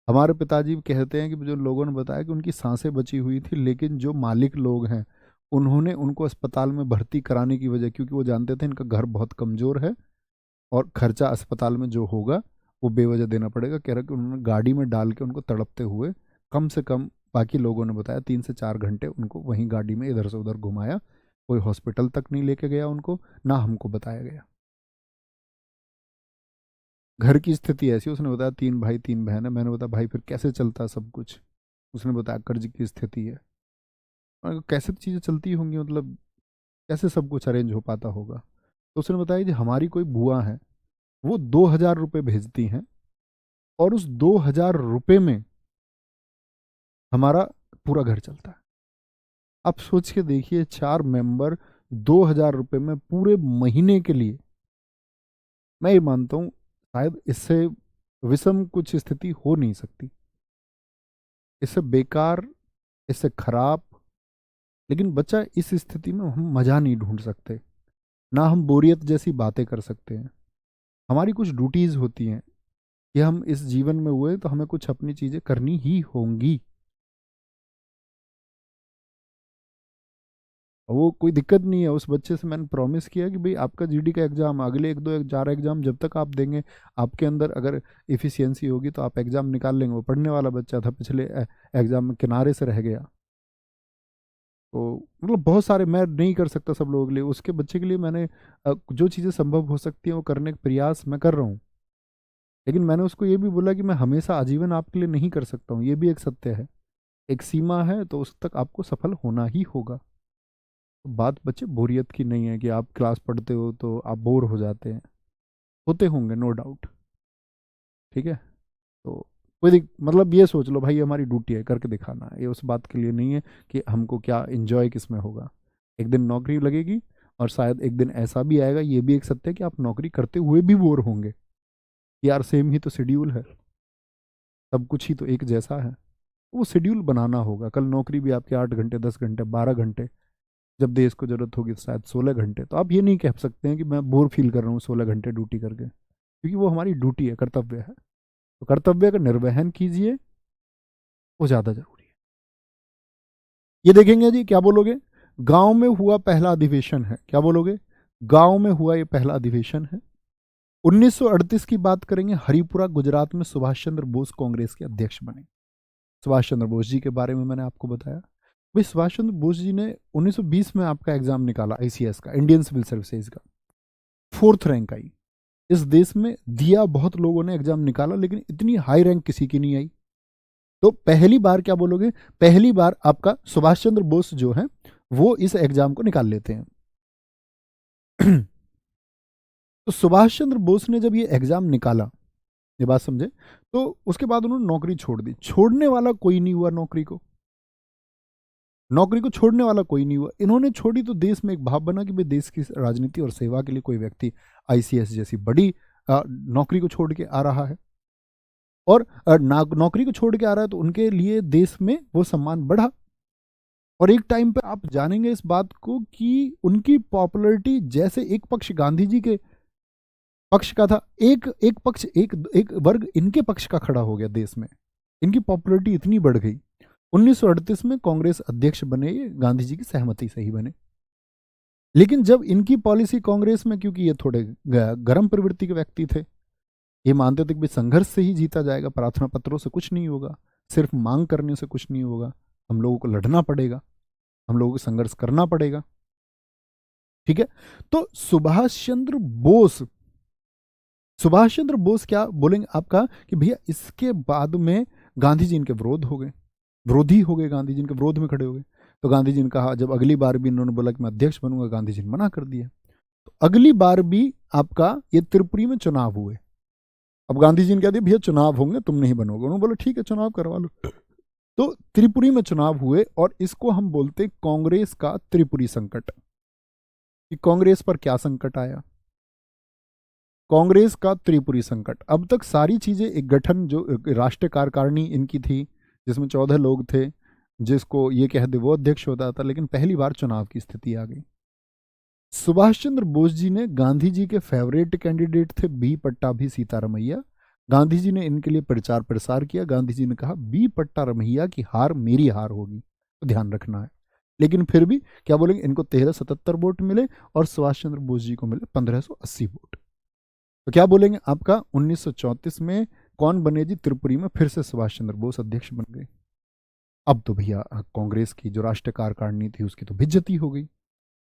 हमारे पिताजी कहते हैं कि जो लोगों ने बताया कि उनकी सांसें बची हुई थी, लेकिन जो मालिक लोग हैं उन्होंने उनको अस्पताल में भर्ती कराने की वजह, क्योंकि वो जानते थे इनका घर बहुत कमज़ोर है और खर्चा अस्पताल में जो होगा वो बेवजह देना पड़ेगा। कह रहा कि उन्होंने गाड़ी में डाल के उनको तड़पते हुए, कम से कम बाकी लोगों ने बताया 3 से 4 घंटे उनको वहीं गाड़ी में इधर से उधर घुमाया। कोई हॉस्पिटल तक नहीं लेके गया उनको, ना हमको बताया गया। घर की स्थिति ऐसी, उसने बताया 3 भाई 3 बहन है। मैंने बताया भाई फिर कैसे चलता है सब कुछ? उसने बताया कर्ज की स्थिति है। मैंने कहा, कैसे चीज़ें चलती होंगी, मतलब कैसे सब कुछ अरेंज हो पाता होगा? तो उसने बताया कि हमारी कोई बुआ है, वो 2,000 रुपये भेजती हैं, और उस 2,000 रुपये में हमारा पूरा घर चलता है। आप सोच के देखिए, 4 मेंबर, 2,000 रुपये में पूरे महीने के लिए। मैं ये मानता हूँ शायद इससे विषम कुछ स्थिति हो नहीं सकती, इससे बेकार, इससे खराब। लेकिन बच्चा, इस स्थिति में हम मजा नहीं ढूंढ सकते, ना हम बोरियत जैसी बातें कर सकते हैं। हमारी कुछ ड्यूटीज होती हैं कि हम इस जीवन में हुए तो हमें कुछ अपनी चीजें करनी ही होंगी। वो कोई दिक्कत नहीं है। उस बच्चे से मैंने प्रॉमिस किया कि भाई आपका जीडी का एग्जाम, अगले 1-2 4 एग्जाम जब तक आप देंगे, आपके अंदर अगर इफिशियंसी होगी तो आप एग्जाम निकाल लेंगे। वो पढ़ने वाला बच्चा था, पिछले एग्जाम में किनारे से रह गया। तो मतलब बहुत सारे, मैं नहीं कर सकता सब लोगों के लिए, उसके बच्चे के लिए मैंने जो चीज़ें संभव हो सकती हैं वो करने का प्रयास मैं कर रहा हूँ। लेकिन मैंने उसको ये भी बोला कि मैं हमेशा आजीवन आपके लिए नहीं कर सकता हूँ, ये भी एक सत्य है। एक सीमा है, तो उस तक आपको सफल होना ही होगा। तो बात बच्चे बोरियत की नहीं है कि आप क्लास पढ़ते हो तो आप बोर हो जाते हैं, होते होंगे नो डाउट। ठीक है, तो मतलब ये सोच लो भाई, ये हमारी ड्यूटी है, करके दिखाना है। ये उस बात के लिए नहीं है कि हमको क्या इंजॉय किस में होगा। एक दिन नौकरी लगेगी, और शायद एक दिन ऐसा भी आएगा, ये भी एक सत्य है, कि आप नौकरी करते हुए भी बोर होंगे। यार सेम ही तो शेड्यूल है, सब कुछ ही तो एक जैसा है। वो शेड्यूल बनाना होगा। कल नौकरी भी आपके 8 घंटे, 10 घंटे, 12 घंटे, जब देश को जरूरत होगी तो शायद 16 घंटे। तो आप ये नहीं कह सकते हैं कि मैं बोर फील कर रहा हूँ 16 घंटे ड्यूटी करके, क्योंकि वो हमारी ड्यूटी है, कर्तव्य है। तो कर्तव्य का निर्वहन कीजिए, वो ज्यादा जरूरी है। ये देखेंगे जी, क्या बोलोगे? गांव में हुआ पहला अधिवेशन है, क्या बोलोगे? गांव में हुआ ये पहला अधिवेशन है। 1938 की बात करेंगे, हरिपुरा गुजरात में सुभाष चंद्र बोस कांग्रेस के अध्यक्ष बने। सुभाष चंद्र बोस जी के बारे में मैंने आपको बताया। भाई सुभाष चंद्र बोस जी ने 1920 में आपका एग्जाम निकाला, आईसीएस का, इंडियन सिविल सर्विसेज का, 4th रैंक आई। इस देश में दिया, बहुत लोगों ने एग्जाम निकाला, लेकिन इतनी हाई रैंक किसी की नहीं आई। तो पहली बार, क्या बोलोगे, पहली बार आपका सुभाष चंद्र बोस जो है वो इस एग्जाम को निकाल लेते हैं। तो सुभाष चंद्र बोस ने जब ये एग्जाम निकाला, ये बात समझे, तो उसके बाद उन्होंने नौकरी छोड़ दी। छोड़ने वाला कोई नहीं हुआ नौकरी को, नौकरी को छोड़ने वाला कोई नहीं हुआ। इन्होंने छोड़ी तो देश में एक भाव बना कि भाई देश की राजनीति और सेवा के लिए कोई व्यक्ति आईसीएस जैसी बड़ी नौकरी को छोड़ के आ रहा है, और नौकरी को छोड़ के आ रहा है, तो उनके लिए देश में वो सम्मान बढ़ा। और एक टाइम पे आप जानेंगे इस बात को कि उनकी पॉपुलैरिटी, जैसे एक पक्ष गांधी जी के पक्ष का था, एक पक्ष, एक वर्ग इनके पक्ष का खड़ा हो गया देश में, इनकी पॉपुलैरिटी इतनी बढ़ गई। 1938 में कांग्रेस अध्यक्ष बने, ये गांधी जी की सहमति से ही बने। लेकिन जब इनकी पॉलिसी कांग्रेस में, क्योंकि ये थोड़े गर्म प्रवृत्ति के व्यक्ति थे, ये मानते थे कि संघर्ष से ही जीता जाएगा, प्रार्थना पत्रों से कुछ नहीं होगा, सिर्फ मांग करने से कुछ नहीं होगा, हम लोगों को लड़ना पड़ेगा, हम लोगों को संघर्ष करना पड़ेगा। ठीक है, तो सुभाष चंद्र बोस क्या बोलेंगे आपका कि भैया इसके बाद में गांधी जी इनके विरोध हो गए, विरोधी हो गए, गांधी जी इनके विरोध में खड़े हो गए। तो गांधी जी ने कहा, जब अगली बार भी इन्होंने बोला कि मैं अध्यक्ष बनूंगा, गांधी जी ने मना कर दिया। तो अगली बार भी आपका ये त्रिपुरी में चुनाव हुए। अब गांधी जी ने कह दिया भैया चुनाव होंगे, तुम नहीं बनोगे। उन्होंने बोला ठीक है, चुनाव करवा लो। तो त्रिपुरी में चुनाव हुए, और इसको हम बोलते कांग्रेस का त्रिपुरी संकट। कि कांग्रेस पर क्या संकट आया? कांग्रेस का त्रिपुरी संकट। अब तक सारी चीजें एक गठन, जो राष्ट्रीय कार्यकारिणी इनकी थी, जिसमें 14 लोग थे, जिसको ये कह दे वो अध्यक्ष होता था, लेकिन पहली बार चुनाव की स्थिति आ गई। सुभाष चंद्र बोस जी ने, गांधी जी के फेवरेट कैंडिडेट थे बी पट्टाभी सीतारमैया। गांधी जी ने इनके लिए प्रचार प्रसार किया। गांधी जी ने कहा बी पट्टारमैया की हार मेरी हार होगी, तो ध्यान रखना है। लेकिन फिर भी क्या बोलेंगे, इनको 1377 वोट मिले, और सुभाष चंद्र बोस जी को मिले 1580 वोट। तो क्या बोलेंगे आपका 1934 में कौन बने जी त्रिपुरी में? फिर से सुभाष चंद्र बोस अध्यक्ष बन गए। अब तो भैया कांग्रेस की जो राष्ट्रीय कार्यकारिणी थी उसकी तो बेइज्जती हो गई।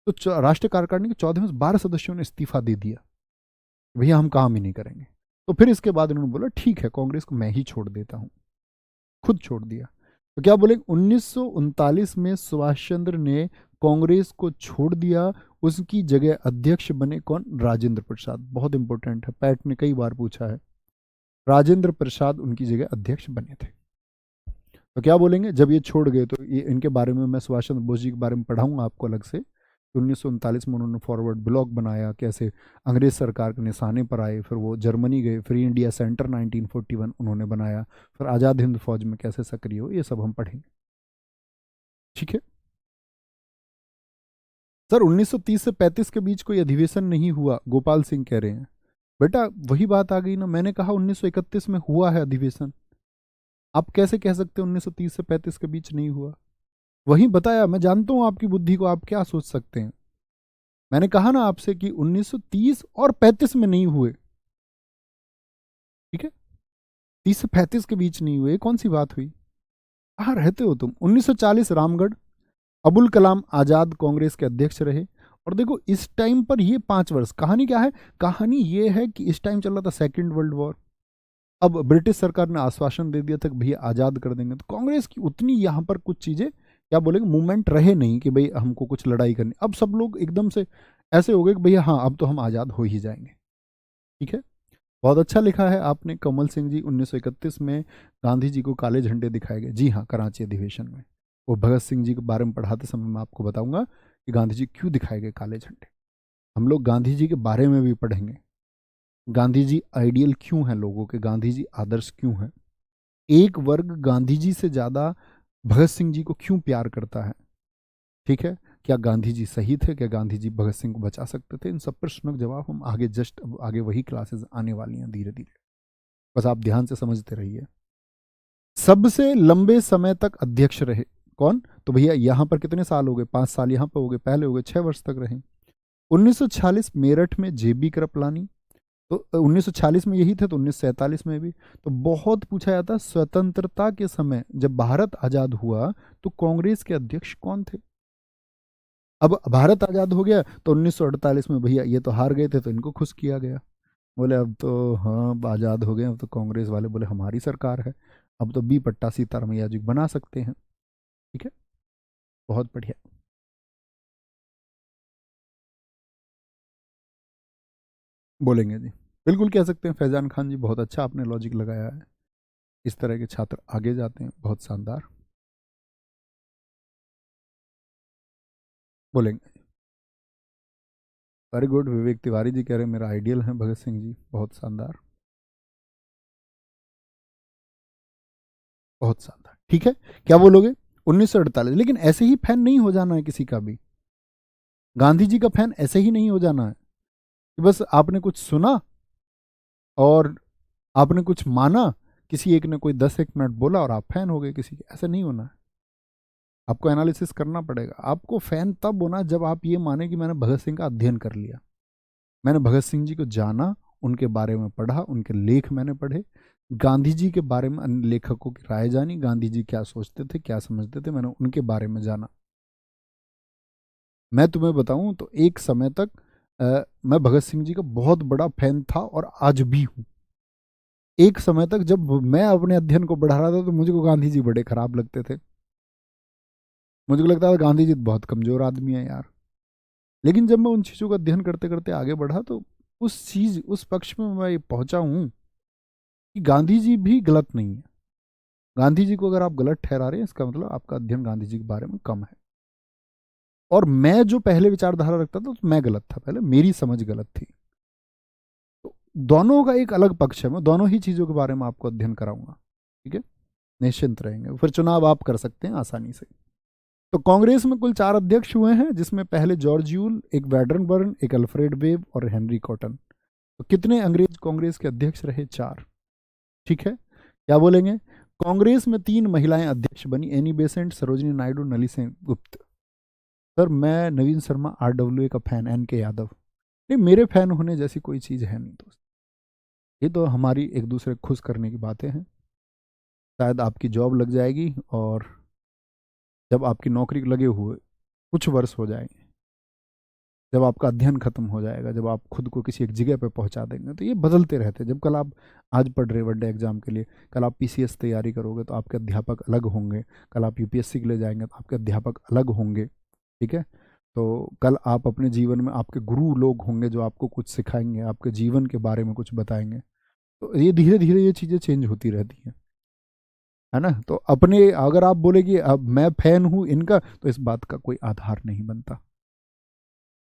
तो राष्ट्रीय कार्यकारिणी के 14 में 12 सदस्यों ने इस्तीफा दे दिया, भैया हम काम ही नहीं करेंगे। तो फिर इसके बाद उन्होंने बोला ठीक है, कांग्रेस को मैं ही छोड़ देता हूं, खुद छोड़ दिया। तो क्या बोले, 1939 में सुभाष चंद्र ने कांग्रेस को छोड़ दिया। उसकी जगह अध्यक्ष बने कौन? राजेंद्र प्रसाद। बहुत इंपॉर्टेंट है, पैट ने कई बार पूछा है। राजेंद्र प्रसाद उनकी जगह अध्यक्ष बने थे। तो क्या बोलेंगे, जब ये छोड़ गए, तो ये इनके बारे में मैं सुभाष चंद्र बोस जी के बारे में पढ़ाऊंगा आपको अलग से। 1939 में उन्होंने फॉरवर्ड ब्लॉक बनाया, कैसे अंग्रेज सरकार के निशाने पर आए, फिर वो जर्मनी गए, फ्री इंडिया सेंटर 1941 उन्होंने बनाया, फिर आज़ाद हिंद फौज में कैसे सक्रिय हो, ये सब हम पढ़ेंगे। ठीक है सर, 1930 से 35 के बीच कोई अधिवेशन नहीं हुआ, गोपाल सिंह कह रहे हैं। बेटा वही बात आ गई ना, मैंने कहा 1931 में हुआ है अधिवेशन, आप कैसे कह सकते हैं 1930 से 35 के बीच नहीं हुआ? वही बताया, मैं जानता हूं आपकी बुद्धि को, आप क्या सोच सकते हैं। मैंने कहा ना आपसे कि 1930 और 35 में नहीं हुए। ठीक है, 30 से 35 के बीच नहीं हुए, कौन सी बात हुई? कहाँ रहते हो तुम? 1940 रामगढ़, अबुल कलाम आजाद कांग्रेस के अध्यक्ष रहे। और देखो इस टाइम पर ये 5 वर्ष, कहानी क्या है? कहानी ये है कि इस टाइम चल रहा था सेकेंड वर्ल्ड वॉर, अब ब्रिटिश सरकार ने आश्वासन दे दिया था कि भैया आज़ाद कर देंगे, तो कांग्रेस की उतनी यहाँ पर कुछ चीज़ें क्या बोलेंगे मूवमेंट रहे नहीं कि भाई हमको कुछ लड़ाई करनी। अब सब लोग एकदम से ऐसे हो गए कि भैया हाँ अब तो हम आज़ाद हो ही जाएंगे। ठीक है, बहुत अच्छा लिखा है आपने कमल सिंह जी। 1931 में गांधी जी को काले झंडे दिखाए गए। जी हाँ, कराची अधिवेशन में। वो भगत सिंह जी के बारे में पढ़ाते समय मैं आपको बताऊंगा कि गांधी जी क्यों दिखाए गए काले झंडे। हम लोग गांधी जी के बारे में भी पढ़ेंगे, गांधी जी आइडियल क्यों हैं लोगों के, गांधी जी आदर्श क्यों हैं, एक वर्ग गांधी जी से ज़्यादा भगत सिंह जी को क्यों प्यार करता है। ठीक है, क्या गांधी जी सही थे, क्या गांधी जी भगत सिंह को बचा सकते थे, इन सब प्रश्नों के जवाब हम आगे जस्ट अब आगे वही क्लासेस आने वाली हैं धीरे धीरे, बस आप ध्यान से समझते रहिए। सबसे लंबे समय तक अध्यक्ष रहे कौन, तो भैया यहां पर कितने साल हो गए, 5 साल यहां पर हो गए, पहले हो गए 6 वर्ष तक रहे। 1946 मेरठ में जेबी कृपलानी, तो 1946 में यही थे, तो 1947 में भी। तो बहुत पूछा जाता स्वतंत्रता के समय जब भारत आजाद हुआ तो कांग्रेस के अध्यक्ष कौन थे। अब भारत आजाद हो गया तो 1948 में भैया ये तो हार गए थे तो इनको खुश किया गया, बोले अब तो हाँ अब आजाद हो गए, अब तो कांग्रेस वाले बोले हमारी सरकार है, अब तो बी पट्टा सीतारमैया जी बना सकते हैं। ठीक है, बहुत बढ़िया। बोलेंगे जी, बिल्कुल कह सकते हैं फैजान खान जी, बहुत अच्छा आपने लॉजिक लगाया है। इस तरह के छात्र आगे जाते हैं, बहुत शानदार। बोलेंगे, वेरी गुड। विवेक तिवारी जी कह रहे हैं मेरा आइडियल है भगत सिंह जी, बहुत शानदार, बहुत शानदार। ठीक है, क्या बोलोगे 1948, लेकिन ऐसे ही फैन नहीं हो जाना है किसी का भी, गांधी जी का फैन ऐसे ही नहीं हो जाना है कि बस आपने कुछ सुना और आपने कुछ माना, किसी एक ने कोई 10 एक मिनट बोला और आप फैन हो गए किसी के, ऐसा नहीं होना है। आपको एनालिसिस करना पड़ेगा। आपको फैन तब होना जब आप ये माने कि मैंने भगत सिंह का अध्ययन कर लिया, मैंने भगत सिंह जी को जाना, उनके बारे में पढ़ा, उनके लेख मैंने पढ़े, गांधी जी के बारे में अन्य लेखकों की राय जानी, गांधी जी क्या सोचते थे क्या समझते थे, मैंने उनके बारे में जाना। मैं तुम्हें बताऊं तो एक समय तक मैं भगत सिंह जी का बहुत बड़ा फैन था और आज भी हूं। एक समय तक जब मैं अपने अध्ययन को बढ़ा रहा था तो मुझे को गांधी जी बड़े खराब लगते थे, मुझे को लगता था गांधी जी बहुत कमजोर आदमी है यार। लेकिन जब मैं उन चीज़ों का अध्ययन करते करते आगे बढ़ा तो उस चीज़ उस पक्ष में मैं पहुंचा हूं कि गांधी जी भी गलत नहीं है। गांधी जी को अगर आप गलत ठहरा रहे हैं इसका मतलब आपका अध्ययन गांधी जी के बारे में कम है। और मैं जो पहले विचारधारा रखता था तो मैं गलत था, पहले मेरी समझ गलत थी। तो दोनों का एक अलग पक्ष है, मैं दोनों ही चीज़ों के बारे में आपको अध्ययन कराऊंगा। ठीक है, निश्चिंत रहेंगे, फिर चुनाव आप कर सकते हैं आसानी से। तो कांग्रेस में कुल 4 अध्यक्ष हुए हैं, जिसमें पहले जॉर्ज यूल, एक वैडरबर्न, एक अल्फ्रेड वेब और हेनरी कॉटन। तो कितने अंग्रेज कांग्रेस के अध्यक्ष रहे, 4। ठीक है, क्या बोलेंगे, कांग्रेस में 3 महिलाएं अध्यक्ष बनी, एनी बेसेंट, सरोजिनी नायडू, नली सेन गुप्त। सर मैं नवीन शर्मा RWA का फैन, NK यादव। नहीं, मेरे फैन होने जैसी कोई चीज़ है नहीं दोस्त, ये तो हमारी एक दूसरे को खुश करने की बातें हैं। शायद आपकी जॉब लग जाएगी और जब आपकी नौकरी लगे हुए कुछ वर्ष हो जाएंगे, जब आपका अध्ययन खत्म हो जाएगा, जब आप खुद को किसी एक जगह पे पहुंचा देंगे, तो ये बदलते रहते हैं। जब कल आप आज पढ़ रहे वनडे एग्जाम के लिए, कल आप PCS तैयारी करोगे तो आपके अध्यापक अलग होंगे, कल आप UPSC के लिए जाएंगे तो आपके अध्यापक अलग होंगे। ठीक है, तो कल आप अपने जीवन में आपके गुरु लोग होंगे जो आपको कुछ सिखाएंगे, आपके जीवन के बारे में कुछ बताएंगे। तो ये धीरे धीरे ये चीज़ें चेंज होती रहती हैं, है ना। तो अपने अगर आप बोले कि अब मैं फैन हूँ इनका, तो इस बात का कोई आधार नहीं बनता,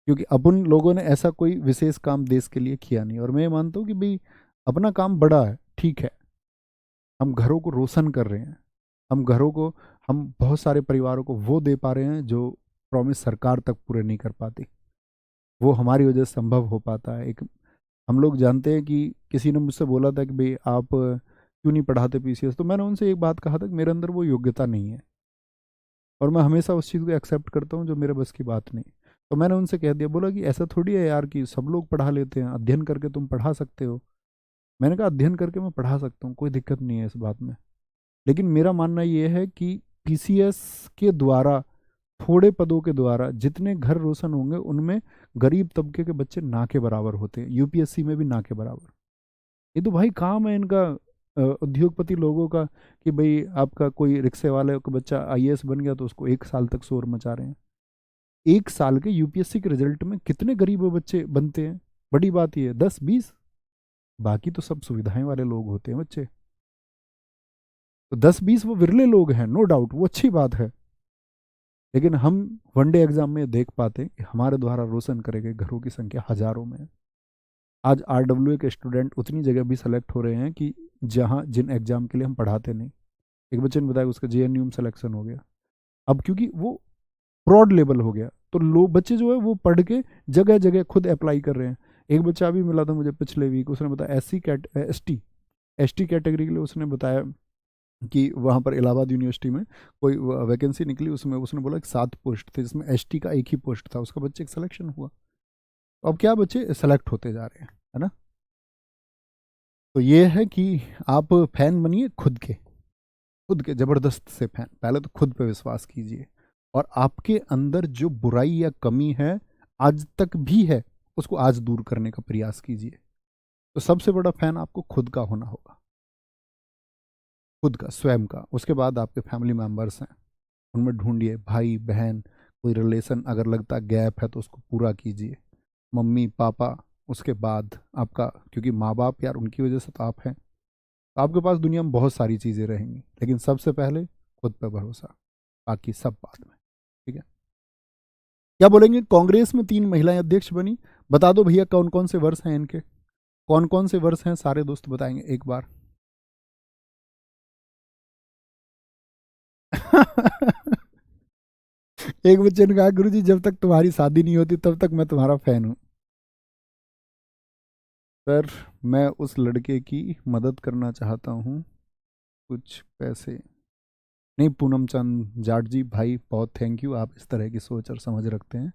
क्योंकि अपन लोगों ने ऐसा कोई विशेष काम देश के लिए किया नहीं। और मैं मानता हूँ कि भाई अपना काम बड़ा है, ठीक है, हम घरों को रोशन कर रहे हैं, हम घरों को, हम बहुत सारे परिवारों को वो दे पा रहे हैं जो प्रॉमिस सरकार तक पूरे नहीं कर पाती, वो हमारी वजह से संभव हो पाता है। एक हम लोग जानते हैं कि किसी ने मुझसे बोला था कि भाई आप क्यों नहीं पढ़ाते PCS, तो मैंने उनसे एक बात कहा था कि मेरे अंदर वो योग्यता नहीं है, और मैं हमेशा उस चीज़ को एक्सेप्ट करता हूँ जो मेरे बस की बात नहीं। तो मैंने उनसे कह दिया, बोला कि ऐसा थोड़ी है यार कि सब लोग पढ़ा लेते हैं, अध्ययन करके तुम पढ़ा सकते हो। मैंने कहा अध्ययन करके मैं पढ़ा सकता हूँ, कोई दिक्कत नहीं है इस बात में, लेकिन मेरा मानना ये है कि PCS के द्वारा, थोड़े पदों के द्वारा जितने घर रोशन होंगे उनमें गरीब तबके के बच्चे ना के बराबर होते हैं, UPSC में भी ना के बराबर। ये तो भाई काम है इनका, उद्योगपति लोगों का कि भाई आपका कोई रिक्शे वाले का बच्चा आईएएस बन गया तो उसको 1 साल तक शोर मचा रहे हैं। 1 साल के यूपीएससी के रिजल्ट में कितने गरीब बच्चे बनते हैं? बड़ी बात ये है 10-20, बाकी तो सब सुविधाएं वाले लोग होते हैं बच्चे। तो 10-20 वो विरले लोग हैं, नो डाउट, वो अच्छी बात है। लेकिन हम वनडे एग्जाम में देख पाते हैं कि हमारे द्वारा रोशन करे गए घरों की संख्या हजारों में है। आज आरडब्ल्यू के स्टूडेंट उतनी जगह भी सेलेक्ट हो रहे हैं कि जहां जिन एग्जाम के लिए हम पढ़ाते नहीं। एक बच्चे ने बताया उसका जेएनयू में सिलेक्शन हो गया। अब क्योंकि वो ब्रॉड लेवल हो गया तो लोग बच्चे जो है वो पढ़ के जगह जगह खुद अप्लाई कर रहे हैं। एक बच्चा अभी मिला था मुझे पिछले वीक, उसने बताया एसटी कैटेगरी के लिए उसने बताया कि वहाँ पर इलाहाबाद यूनिवर्सिटी में कोई वैकेंसी निकली, उसमें उसने बोला कि 7 पोस्ट थे जिसमें एसटी का एक ही पोस्ट था, उसका बच्चे का सिलेक्शन हुआ। तो अब क्या बच्चे सेलेक्ट होते जा रहे हैं, है ना। तो ये है कि आप फैन बनिए खुद के जबरदस्त से फैन। पहले तो खुद पे विश्वास कीजिए और आपके अंदर जो बुराई या कमी है आज तक भी है उसको आज दूर करने का प्रयास कीजिए। तो सबसे बड़ा फैन आपको खुद का होना होगा, खुद का, स्वयं का। उसके बाद आपके फैमिली मेंबर्स हैं, उनमें ढूंढिए भाई बहन, कोई रिलेशन अगर लगता गैप है तो उसको पूरा कीजिए, मम्मी पापा। उसके बाद आपका, क्योंकि माँ बाप यार उनकी वजह से तो आप हैं, तो आपके पास दुनिया में बहुत सारी चीज़ें रहेंगी, लेकिन सबसे पहले खुद पर भरोसा, बाकी सब बाद में। ठीक है, क्या बोलेंगे? कांग्रेस में 3 महिलाएं अध्यक्ष बनी, बता दो भैया कौन कौन से वर्ष हैं इनके, कौन कौन से वर्ष हैं, सारे दोस्त बताएंगे एक बार। एक बच्चे ने कहा गुरुजी जब तक तुम्हारी शादी नहीं होती तब तक मैं तुम्हारा फैन हूं। सर मैं उस लड़के की मदद करना चाहता हूँ, कुछ पैसे। नहीं, पूनम चंद जाट जी भाई बहुत थैंक यू, आप इस तरह की सोच और समझ रखते हैं।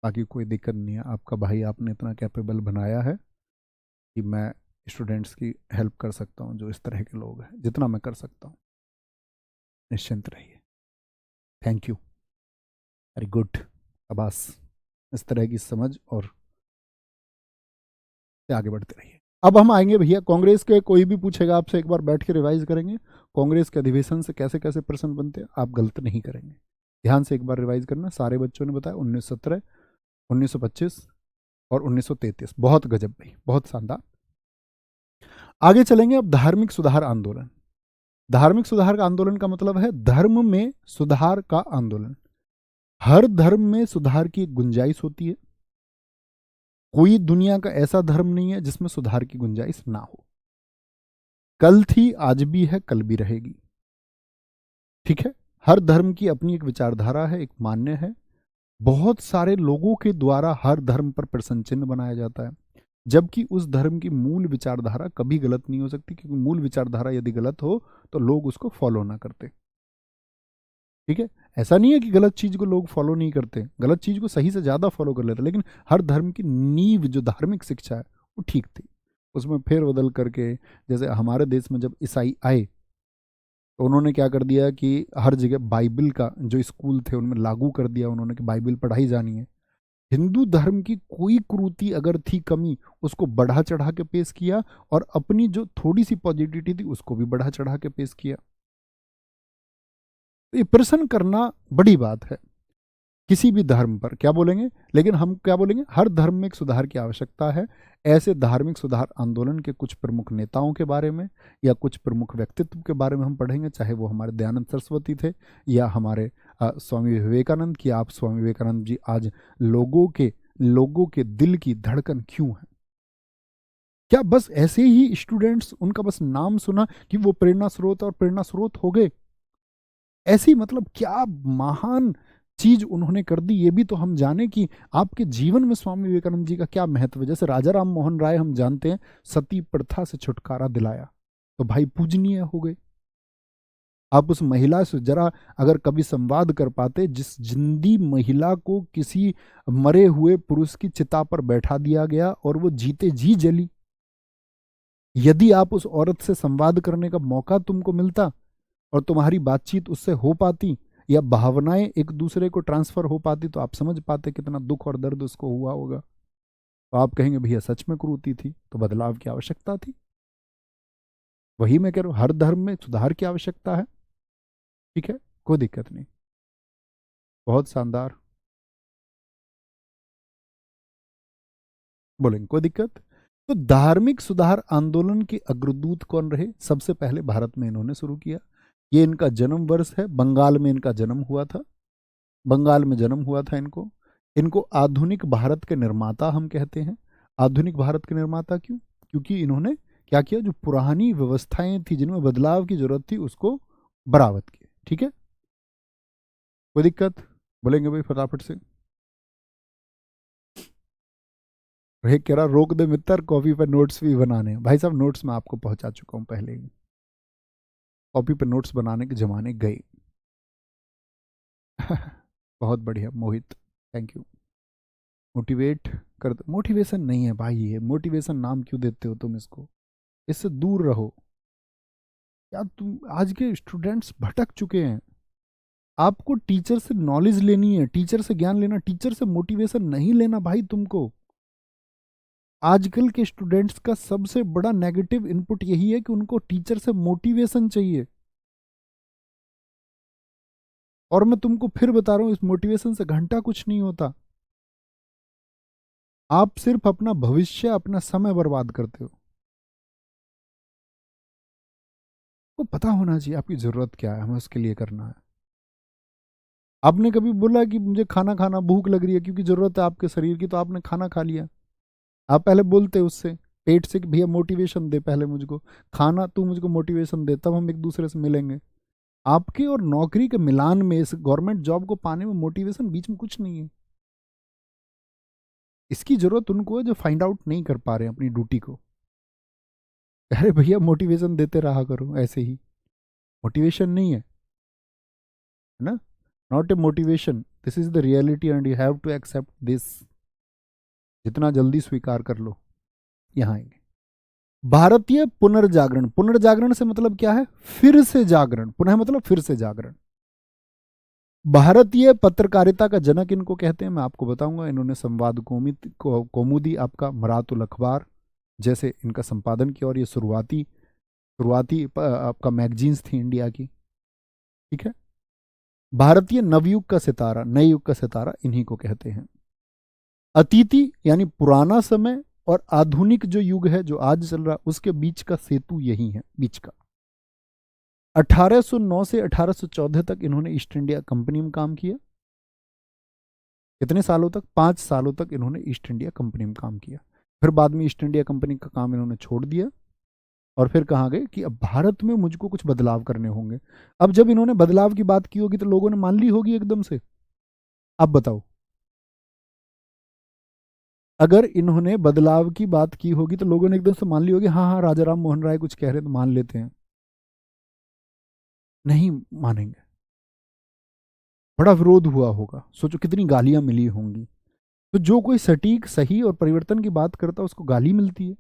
बाकी कोई दिक्कत नहीं है, आपका भाई आपने इतना कैपेबल बनाया है कि मैं स्टूडेंट्स की हेल्प कर सकता हूँ, जो इस तरह के लोग हैं, जितना मैं कर सकता हूँ। निश्चिंत रहिए, थैंक यू, वेरी गुड, शाबाश। इस तरह की समझ और से आगे बढ़ते रहिए। अब हम आएंगे भैया कांग्रेस के, कोई भी पूछेगा आपसे एक बार बैठ के रिवाइज करेंगे कांग्रेस के अधिवेशन से कैसे कैसे प्रश्न बनते हैं, आप गलत नहीं करेंगे। ध्यान से एक बार रिवाइज करना, सारे बच्चों ने बताया 1917, 1925 और 1933। बहुत गजब भाई, बहुत शानदार। आगे चलेंगे अब धार्मिक सुधार आंदोलन। धार्मिक सुधार का आंदोलन का मतलब है धर्म में सुधार का आंदोलन। हर धर्म में सुधार की गुंजाइश होती है, कोई दुनिया का ऐसा धर्म नहीं है जिसमें सुधार की गुंजाइश ना हो। कल थी, आज भी है, कल भी रहेगी। ठीक है, हर धर्म की अपनी एक विचारधारा है, एक मान्य है। बहुत सारे लोगों के द्वारा हर धर्म पर प्रश्न चिन्ह बनाया जाता है, जबकि उस धर्म की मूल विचारधारा कभी गलत नहीं हो सकती, क्योंकि मूल विचारधारा यदि गलत हो तो लोग उसको फॉलो ना करते। ठीक है, ऐसा नहीं है कि गलत चीज को लोग फॉलो नहीं करते, गलत चीज को सही से ज्यादा फॉलो कर लेते, लेकिन हर धर्म की नींव जो धार्मिक शिक्षा है वो ठीक थी। उसमें फेर बदल करके, जैसे हमारे देश में जब ईसाई आए तो उन्होंने क्या कर दिया कि हर जगह बाइबल का जो स्कूल थे उनमें लागू कर दिया उन्होंने कि बाइबल पढ़ाई जानी है। हिंदू धर्म की कोई कुरीति अगर थी, कमी, उसको बढ़ा चढ़ा के पेश किया, और अपनी जो थोड़ी सी पॉजिटिविटी थी उसको भी बढ़ा चढ़ा के पेश किया। तो ये प्रश्न करना बड़ी बात है किसी भी धर्म पर, क्या बोलेंगे? लेकिन हम क्या बोलेंगे, हर धर्म में एक सुधार की आवश्यकता है। ऐसे धार्मिक सुधार आंदोलन के कुछ प्रमुख नेताओं के बारे में या कुछ प्रमुख व्यक्तित्व के बारे में हम पढ़ेंगे, चाहे वो हमारे दयानंद सरस्वती थे या हमारे स्वामी विवेकानंद की। आप स्वामी विवेकानंद जी आज लोगों के दिल की धड़कन क्यों है? क्या बस ऐसे ही स्टूडेंट्स उनका बस नाम सुना कि वो प्रेरणा स्रोत और प्रेरणा स्रोत हो गए? ऐसी मतलब क्या महान चीज उन्होंने कर दी, ये भी तो हम जाने कि आपके जीवन में स्वामी विवेकानंद जी का क्या महत्व है। जैसे राजा राम मोहन राय हम जानते हैं, सती प्रथा से छुटकारा दिलाया, तो भाई पूजनीय हो गए। आप उस महिला से जरा अगर कभी संवाद कर पाते, जिस जिंदी महिला को किसी मरे हुए पुरुष की चिता पर बैठा दिया गया और वो जीते जी जली, यदि आप उस औरत से संवाद करने का मौका तुमको मिलता और तुम्हारी बातचीत उससे हो पाती या भावनाएं एक दूसरे को ट्रांसफर हो पाती, तो आप समझ पाते कितना दुख और दर्द उसको हुआ होगा। तो आप कहेंगे भैया सच में क्रूरती थी, तो बदलाव की आवश्यकता थी। वही मैं कह रहा हूं, हर धर्म में सुधार की आवश्यकता है। ठीक है, कोई दिक्कत नहीं। बहुत शानदार, बोलेंगे कोई दिक्कत। तो धार्मिक सुधार आंदोलन के अग्रदूत कौन रहे? सबसे पहले भारत में इन्होंने शुरू किया। ये इनका जन्म वर्ष है, बंगाल में इनका जन्म हुआ था। बंगाल में जन्म हुआ था इनको। इनको आधुनिक भारत के निर्माता हम कहते हैं। आधुनिक भारत के निर्माता क्यों? क्योंकि इन्होंने क्या किया, जो पुरानी व्यवस्थाएं थी जिनमें बदलाव की जरूरत थी उसको बरामद किया। ठीक है, कोई दिक्कत? बोलेंगे भाई फटाफट से। रे कह रहा रोक दे मित्र, कॉपी पर नोट्स भी बनाने हैं। भाई साहब नोट्स मैं आपको पहुंचा चुका हूं पहले ही, कॉपी पर नोट्स बनाने के जमाने गए। बहुत बढ़िया मोहित, थैंक यू। मोटिवेट कर, मोटिवेशन नहीं है भाई, ये मोटिवेशन नाम क्यों देते हो तुम इसको? इससे दूर रहो यार। तुम आज के स्टूडेंट्स भटक चुके हैं। आपको टीचर से नॉलेज लेनी है, टीचर से ज्ञान लेना, टीचर से मोटिवेशन नहीं लेना भाई तुमको। आजकल के स्टूडेंट्स का सबसे बड़ा नेगेटिव इनपुट यही है कि उनको टीचर से मोटिवेशन चाहिए। और मैं तुमको फिर बता रहा हूं, इस मोटिवेशन से घंटा कुछ नहीं होता। आप सिर्फ अपना भविष्य, अपना समय बर्बाद करते हो। को पता होना चाहिए आपकी जरूरत क्या है, हमें उसके लिए करना है। आपने कभी बोला कि मुझे खाना खाना, भूख लग रही है, क्योंकि जरूरत है आपके शरीर की, तो आपने खाना खा लिया। आप पहले बोलते उससे पेट से कि भैया मोटिवेशन दे पहले मुझको, खाना तू मुझको मोटिवेशन दे, तब हम एक दूसरे से मिलेंगे। आपके और नौकरी के मिलान में, इस गवर्नमेंट जॉब को पाने में मोटिवेशन बीच में कुछ नहीं है। इसकी जरूरत उनको है जो फाइंड आउट नहीं कर पा रहे हैं अपनी ड्यूटी को। अरे भैया मोटिवेशन देते रहा करो ऐसे ही। मोटिवेशन नहीं है ना, not a motivation, this is the reality and you have to accept this. जितना जल्दी स्वीकार कर लो। यहां आएंगे भारतीय पुनर्जागरण। पुनर्जागरण से मतलब क्या है? फिर से जागरण। पुनः मतलब फिर से जागरण। भारतीय पत्रकारिता का जनक इनको कहते हैं, मैं आपको बताऊंगा। इन्होंने संवाद कौमुदी, आपका मरातुल अखबार जैसे इनका संपादन किया, और ये शुरुआती शुरुआती आपका मैगजीन्स थी इंडिया की। ठीक है, भारतीय नवयुग का सितारा, नए युग का सितारा इन्हीं को कहते हैं। अतीति यानी पुराना समय, और आधुनिक जो युग है जो आज चल रहा, उसके बीच का सेतु यही है, बीच का। 1809 से 1814 तक इन्होंने ईस्ट इंडिया कंपनी में काम किया। कितने सालों तक? 5 सालों तक इन्होंने ईस्ट इंडिया कंपनी में काम किया। फिर बाद में ईस्ट इंडिया कंपनी का काम इन्होंने छोड़ दिया, और फिर कहाँ गए कि अब भारत में मुझको कुछ बदलाव करने होंगे। अब जब इन्होंने बदलाव की बात की होगी तो लोगों ने मान ली होगी एकदम से। अब बताओ, अगर इन्होंने बदलाव की बात की होगी तो लोगों ने एकदम से मान ली होगी, हाँ हाँ राजा राम मोहन राय कुछ कह रहे हैं तो मान लेते हैं। नहीं मानेंगे, बड़ा विरोध हुआ होगा। सोचो कितनी गालियां मिली होंगी। तो जो कोई सटीक, सही और परिवर्तन की बात करता है उसको गाली मिलती है,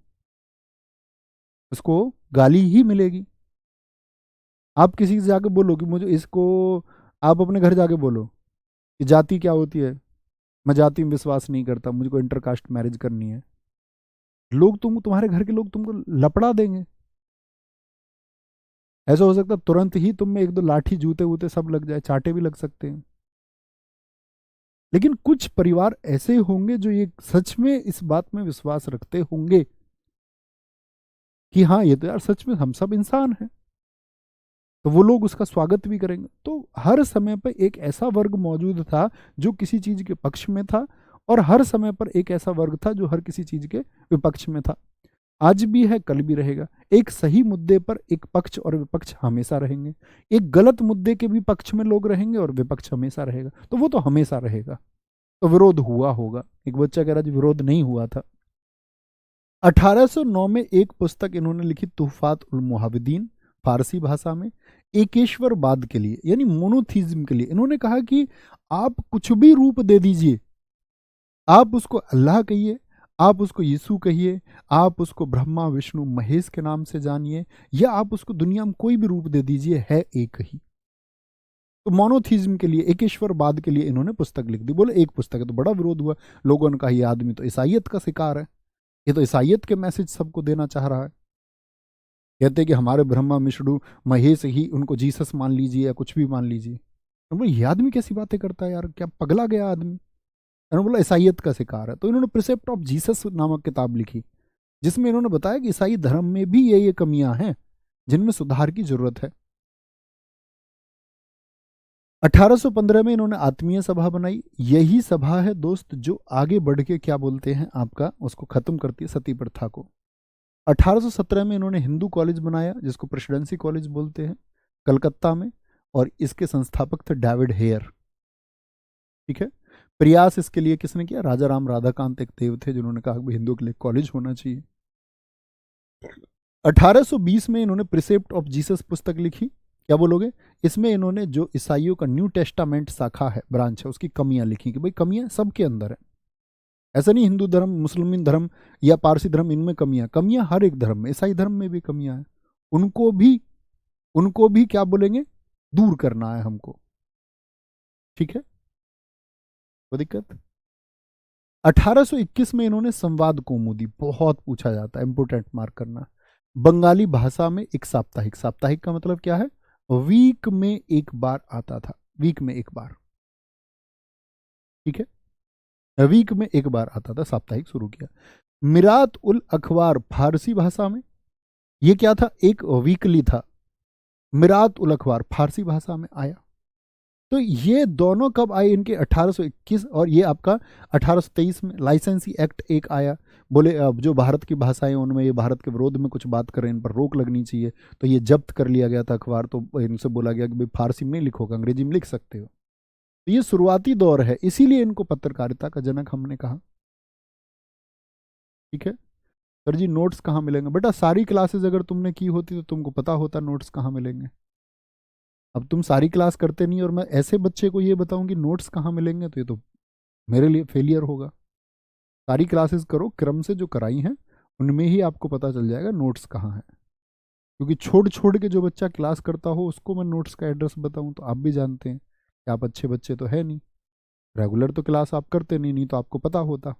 उसको गाली ही मिलेगी। आप किसी से जाके बोलो कि मुझे इसको, आप अपने घर जाके बोलो कि जाति क्या होती है, मैं जाति में विश्वास नहीं करता, मुझको इंटरकास्ट मैरिज करनी है, लोग तुम्हारे घर के लोग तुमको लपड़ा देंगे। ऐसा हो सकता है तुरंत ही तुम में एक दो लाठी, जूते वूते सब लग जाए, चाटे भी लग सकते हैं। लेकिन कुछ परिवार ऐसे होंगे जो ये सच में इस बात में विश्वास रखते होंगे कि हाँ ये तो यार सच में हम सब इंसान हैं, तो वो लोग उसका स्वागत भी करेंगे। तो हर समय पर एक ऐसा वर्ग मौजूद था जो किसी चीज के पक्ष में था, और हर समय पर एक ऐसा वर्ग था जो हर किसी चीज के विपक्ष में था। आज भी है, कल भी रहेगा। एक सही मुद्दे पर एक पक्ष और विपक्ष हमेशा रहेंगे, एक गलत मुद्दे के भी पक्ष में लोग रहेंगे और विपक्ष हमेशा रहेगा, तो वो तो हमेशा रहेगा। तो विरोध हुआ होगा। एक बच्चा कह रहा जी विरोध नहीं हुआ था। 1809 में एक पुस्तक इन्होंने लिखी, तुहफात उल मुहाविदीन, फारसी भाषा में, एकेश्वरवाद के लिए यानी मोनोथीज्म के लिए। इन्होंने कहा कि आप कुछ भी रूप दे दीजिए, आप उसको अल्लाह कहिए, आप उसको यीशु कहिए, आप उसको ब्रह्मा विष्णु महेश के नाम से जानिए, या आप उसको दुनिया में कोई भी रूप दे दीजिए, है एक ही। तो मोनोथीज्म के लिए, एकेश्वरवाद के लिए इन्होंने पुस्तक लिख दी। बोले एक पुस्तक है, तो बड़ा विरोध हुआ। लोगों ने कहा ये आदमी तो ईसाइयत का शिकार है, ये तो ईसाइयत के मैसेज सबको देना चाह रहा है, कहते कि हमारे ब्रह्मा विष्णु महेश ही, उनको जीसस मान लीजिए या कुछ भी मान लीजिए। तो बोले ये आदमी कैसी बातें करता है यार, क्या पगला गया आदमी। उन्होंने बोला ईसाइयत का शिकार है। तो इन्होंने प्रिसेप्ट ऑफ जीसस नामक किताब लिखी, जिसमें इन्होंने बताया कि ईसाई धर्म में भी ये कमियां हैं जिनमें सुधार की जरूरत है। 1815 में इन्होंने आत्मीय सभा बनाई। यही सभा है दोस्त जो आगे बढ़ के क्या बोलते हैं आपका, उसको खत्म करती है सती प्रथा को। 1817 में इन्होंने हिंदू कॉलेज बनाया, जिसको प्रेसिडेंसी कॉलेज बोलते हैं, कलकत्ता में, और इसके संस्थापक थे डेविड हेयर। ठीक है। प्रयास इसके लिए किसने किया? राजा राम राधाकांत एक देव थे जिन्होंने कहा कि हिंदू के लिए कॉलेज होना चाहिए। 1820 में इन्होंने प्रिसेप्ट ऑफ जीसस पुस्तक लिखी। क्या बोलोगे? इसमें इन्होंने जो ईसाइयों का न्यू टेस्टामेंट शाखा है, ब्रांच है, उसकी कमियां लिखी कि भाई कमियां सबके अंदर है। ऐसा नहीं हिंदू धर्म, मुस्लिम धर्म या पारसी धर्म इनमें कमियां, कमियां हर एक धर्म में, ईसाई धर्म में भी कमियां हैं। उनको भी क्या बोलेंगे, दूर करना है हमको। ठीक है, कोई दिक्कत? 1821 में इन्होंने संवाद कौमुदी, बहुत पूछा जाता है, इंपोर्टेंट मार्क करना, बंगाली भाषा में एक साप्ताहिक। साप्ताहिक का मतलब क्या है? वीक में एक बार आता था, वीक में एक बार। ठीक है, वीक में एक बार आता था, साप्ताहिक शुरू किया। मिरात उल अखबार फारसी भाषा में, ये क्या था? एक वीकली था। मिरात उल अखबार फारसी भाषा में आया। तो ये दोनों कब आए इनके? 1821, और ये आपका 1823 में लाइसेंसी एक्ट एक आया। बोले अब जो भारत की भाषाएं उनमें ये भारत के विरोध में कुछ बात करें, इन पर रोक लगनी चाहिए। तो ये जब्त कर लिया गया था अखबार। तो इनसे बोला गया कि भाई फारसी में नहीं लिखोगे, अंग्रेजी में लिख सकते हो। तो ये शुरुआती दौर है, इसीलिए इनको पत्रकारिता का जनक हमने कहा। ठीक है सर जी, नोट्स कहाँ मिलेंगे? बेटा सारी क्लासेस अगर तुमने की होती तो तुमको पता होता नोट्स कहाँ मिलेंगे। अब तुम सारी क्लास करते नहीं और मैं ऐसे बच्चे को ये बताऊं कि नोट्स कहाँ मिलेंगे, तो ये तो मेरे लिए फेलियर होगा। सारी क्लासेस करो, क्रम से जो कराई हैं उनमें ही आपको पता चल जाएगा नोट्स कहाँ है। क्योंकि छोड़ छोड़ के जो बच्चा क्लास करता हो उसको मैं नोट्स का एड्रेस बताऊं तो आप भी जानते हैं कि आप अच्छे बच्चे तो है नहीं, रेगुलर तो क्लास आप करते नहीं, नहीं तो आपको पता होता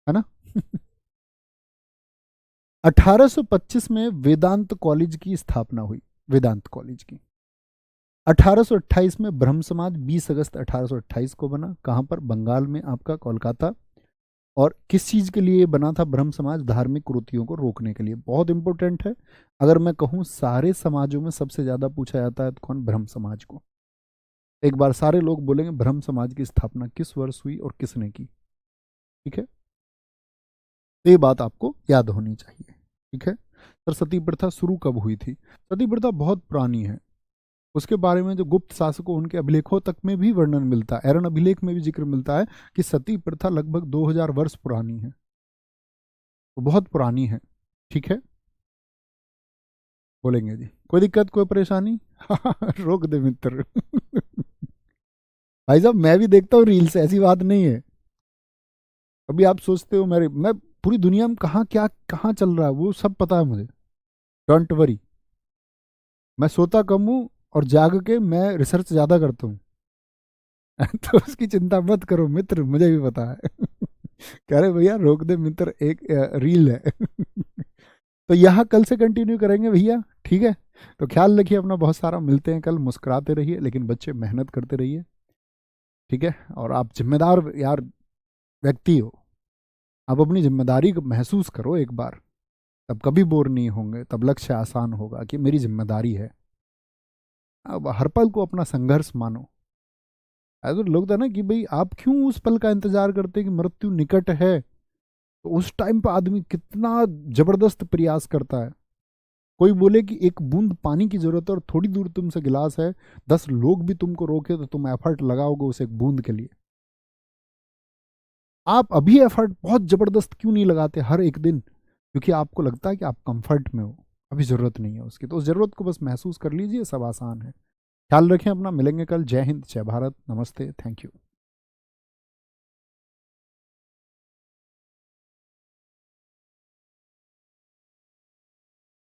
है ना। 1825 में वेदांत कॉलेज की स्थापना हुई, वेदांत कॉलेज की। 1828 में ब्रह्म समाज 20 अगस्त 1828 को बना। कहाँ पर? बंगाल में आपका, कोलकाता। और किस चीज़ के लिए बना था ब्रह्म समाज? धार्मिक कुरीतियों को रोकने के लिए। बहुत इंपॉर्टेंट है। अगर मैं कहूँ सारे समाजों में सबसे ज़्यादा पूछा जाता है तो कौन? ब्रह्म समाज को। एक बार सारे लोग बोलेंगे ब्रह्म समाज की स्थापना किस वर्ष हुई और किसने की। ठीक है, तो ये बात आपको याद होनी चाहिए। ठीक है सर, सती प्रथा शुरू कब हुई थी? सती प्रथा बहुत पुरानी है। उसके बारे में जो गुप्त शासकों, उनके अभिलेखों तक में भी वर्णन मिलता है। एरन अभिलेख में भी जिक्र मिलता है कि सती प्रथा लगभग 2000 वर्ष पुरानी है, तो बहुत पुरानी है। ठीक है, बोलेंगे जी कोई दिक्कत, कोई परेशानी? रोक दे मित्र। भाई साहब मैं भी देखता हूँ रील्स, ऐसी बात नहीं है। अभी आप सोचते हो मैं पूरी दुनिया में कहाँ क्या कहाँ चल रहा है वो सब पता है मुझे। डोंट वरी, मैं सोता कम हूँ और जाग के मैं रिसर्च ज़्यादा करता हूँ। तो उसकी चिंता मत करो मित्र, मुझे भी पता है। कह रहे भैया रोक दे मित्र, एक रील है। तो यहाँ कल से कंटिन्यू करेंगे भैया। ठीक है, तो ख्याल रखिए अपना बहुत सारा, मिलते हैं कल। मुस्कुराते रहिए लेकिन बच्चे मेहनत करते रहिए। ठीक है, और आप जिम्मेदार यार व्यक्ति हो, आप अपनी जिम्मेदारी को महसूस करो एक बार, तब कभी बोर नहीं होंगे, तब लक्ष्य आसान होगा कि मेरी जिम्मेदारी है। अब हर पल को अपना संघर्ष मानो। ऐसा लोग था ना कि भाई आप क्यों उस पल का इंतजार करते हैं कि मृत्यु निकट है, तो उस टाइम पर आदमी कितना जबरदस्त प्रयास करता है। कोई बोले कि एक बूंद पानी की जरूरत है और थोड़ी दूर तुमसे गिलास है, 10 लोग भी तुमको रोके तो तुम एफर्ट लगाओगे उस एक बूंद के लिए। आप अभी एफर्ट बहुत जबरदस्त क्यों नहीं लगाते हर एक दिन? क्योंकि आपको लगता है कि आप कंफर्ट में हो, अभी जरूरत नहीं है उसकी। तो उस जरूरत को बस महसूस कर लीजिए, सब आसान है। ख्याल रखें अपना, मिलेंगे कल। जय हिंद, जय भारत, नमस्ते, थैंक यू।